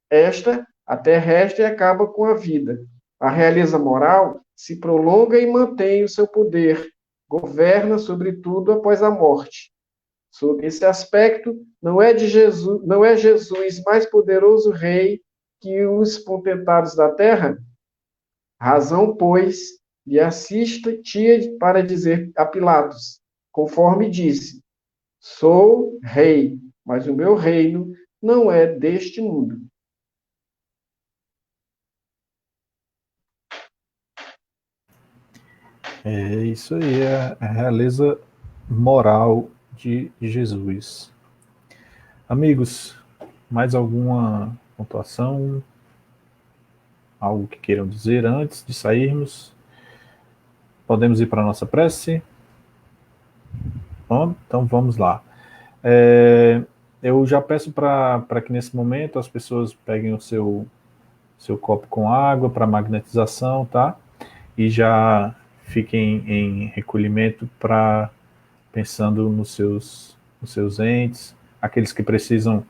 Esta A terrestre acaba com a vida. A realeza moral se prolonga e mantém o seu poder, governa sobre tudo após a morte. Sob esse aspecto, não é Jesus mais poderoso rei que os potentados da terra? Razão, pois, lhe assistia para dizer a Pilatos, conforme disse: sou rei, mas o meu reino não é deste mundo. É isso aí, é a realeza moral de Jesus. Amigos, mais alguma pontuação? Algo que queiram dizer antes de sairmos? Podemos ir para a nossa prece? Bom, então vamos lá. Eu já peço para que nesse momento as pessoas peguem o seu copo com água para magnetização, tá? E já fiquem em recolhimento para pensando nos seus entes, aqueles que precisam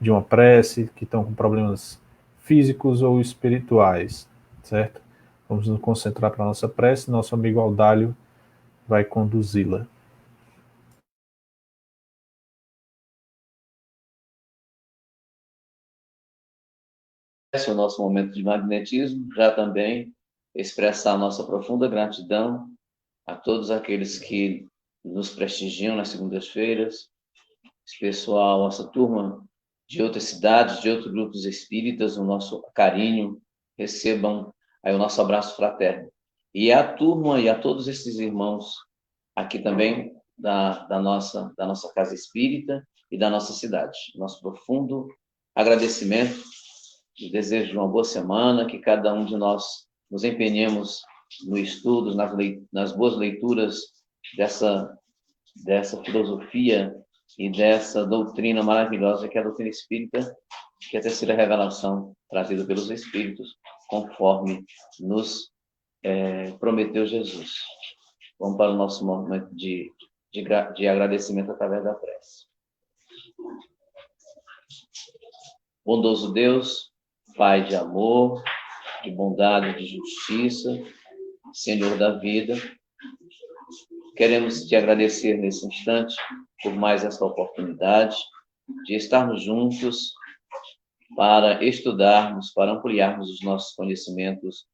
de uma prece, que estão com problemas físicos ou espirituais, certo? Vamos nos concentrar para a nossa prece, nosso amigo Audálio vai conduzi-la. Esse é o nosso momento de magnetismo, já também expressar nossa profunda gratidão a todos aqueles que nos prestigiam nas segundas-feiras, esse pessoal, essa turma de outras cidades, de outros grupos espíritas, o nosso carinho, recebam aí o nosso abraço fraterno. E a turma e a todos esses irmãos aqui também da nossa casa espírita e da nossa cidade. Nosso profundo agradecimento e desejo de uma boa semana, que cada um de nós nos empenhemos no estudo, nas boas leituras dessa filosofia e dessa doutrina maravilhosa que é a doutrina espírita, que é a terceira revelação trazida pelos Espíritos, conforme nos prometeu Jesus. Vamos para o nosso momento de agradecimento através da prece. Bondoso Deus, Pai de amor, de bondade, de justiça, Senhor da vida, queremos te agradecer nesse instante por mais esta oportunidade de estarmos juntos para estudarmos, para ampliarmos os nossos conhecimentos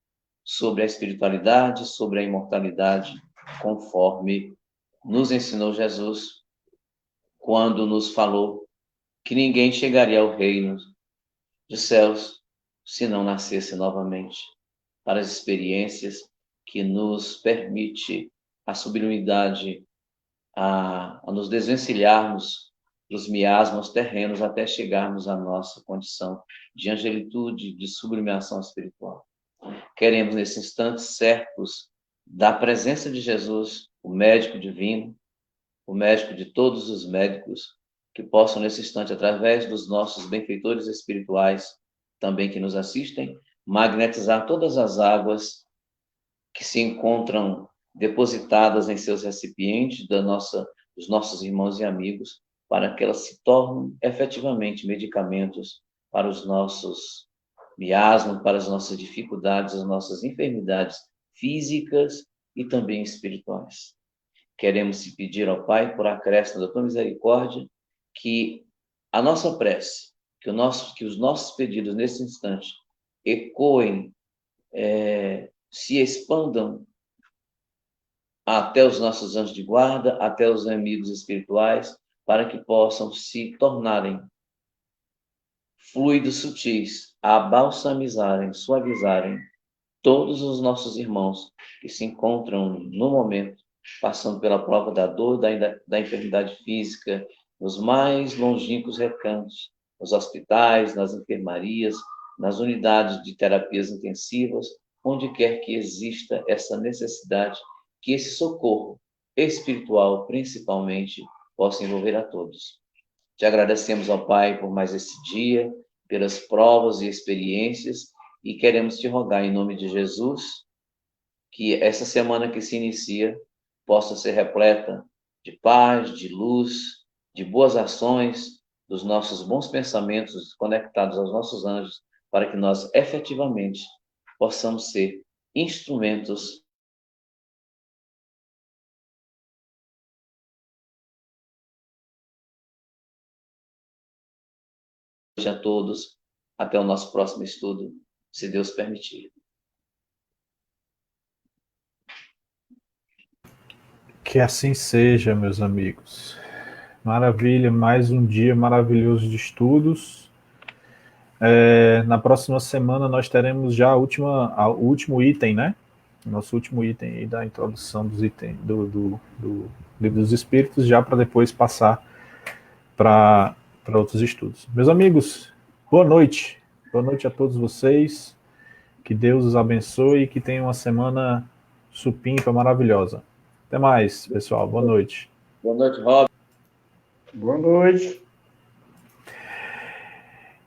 sobre a espiritualidade, sobre a imortalidade, conforme nos ensinou Jesus, quando nos falou que ninguém chegaria ao reino dos céus se não nascesse novamente, para as experiências que nos permite a sublimidade, a nos desvencilharmos dos miasmas terrenos até chegarmos à nossa condição de angelitude, de sublimação espiritual. Queremos, nesse instante, certos da presença de Jesus, o médico divino, o médico de todos os médicos, que possam, nesse instante, através dos nossos benfeitores espirituais, também que nos assistem, magnetizar todas as águas que se encontram depositadas em seus recipientes dos nossos irmãos e amigos, para que elas se tornem efetivamente medicamentos para os nossos miasmas, para as nossas dificuldades, as nossas enfermidades físicas e também espirituais. Queremos te pedir ao Pai, por acréscimo da tua misericórdia, que a nossa prece, que os nossos pedidos nesse instante ecoem, se expandam até os nossos anjos de guarda, até os amigos espirituais, para que possam se tornarem fluidos sutis, a balsamizarem, suavizarem todos os nossos irmãos que se encontram no momento passando pela prova da dor, da enfermidade física, nos mais longínquos recantos, nos hospitais, nas enfermarias, nas unidades de terapias intensivas, onde quer que exista essa necessidade, que esse socorro espiritual, principalmente, possa envolver a todos. Te agradecemos, ó Pai, por mais esse dia, pelas provas e experiências, e queremos te rogar, em nome de Jesus, que essa semana que se inicia possa ser repleta de paz, de luz, de boas ações, dos nossos bons pensamentos conectados aos nossos anjos, para que nós efetivamente possamos ser instrumentos a todos. Até o nosso próximo estudo, se Deus permitir. Que assim seja, meus amigos. Maravilha, mais um dia maravilhoso de estudos. Na próxima semana nós teremos já o último item, né? Nosso último item aí da introdução dos itens do Livro dos Espíritos, já para depois passar para outros estudos. Meus amigos, boa noite. Boa noite a todos vocês. Que Deus os abençoe e que tenham uma semana supimpa, maravilhosa. Até mais, pessoal. Boa noite. Boa noite, Rob. Boa noite.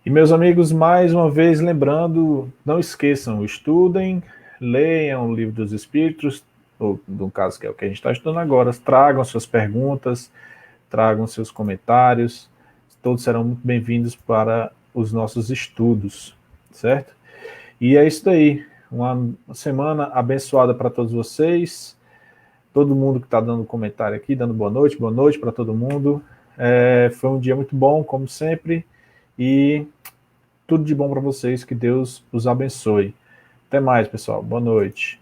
E, meus amigos, mais uma vez lembrando, não esqueçam, estudem, leiam o Livro dos Espíritos, ou no caso que é o que a gente está estudando agora, tragam suas perguntas, tragam seus comentários, todos serão muito bem-vindos para os nossos estudos, certo? E é isso daí, uma semana abençoada para todos vocês, todo mundo que está dando comentário aqui, dando boa noite para todo mundo. Foi um dia muito bom, como sempre, e tudo de bom para vocês, que Deus os abençoe. Até mais, pessoal, boa noite.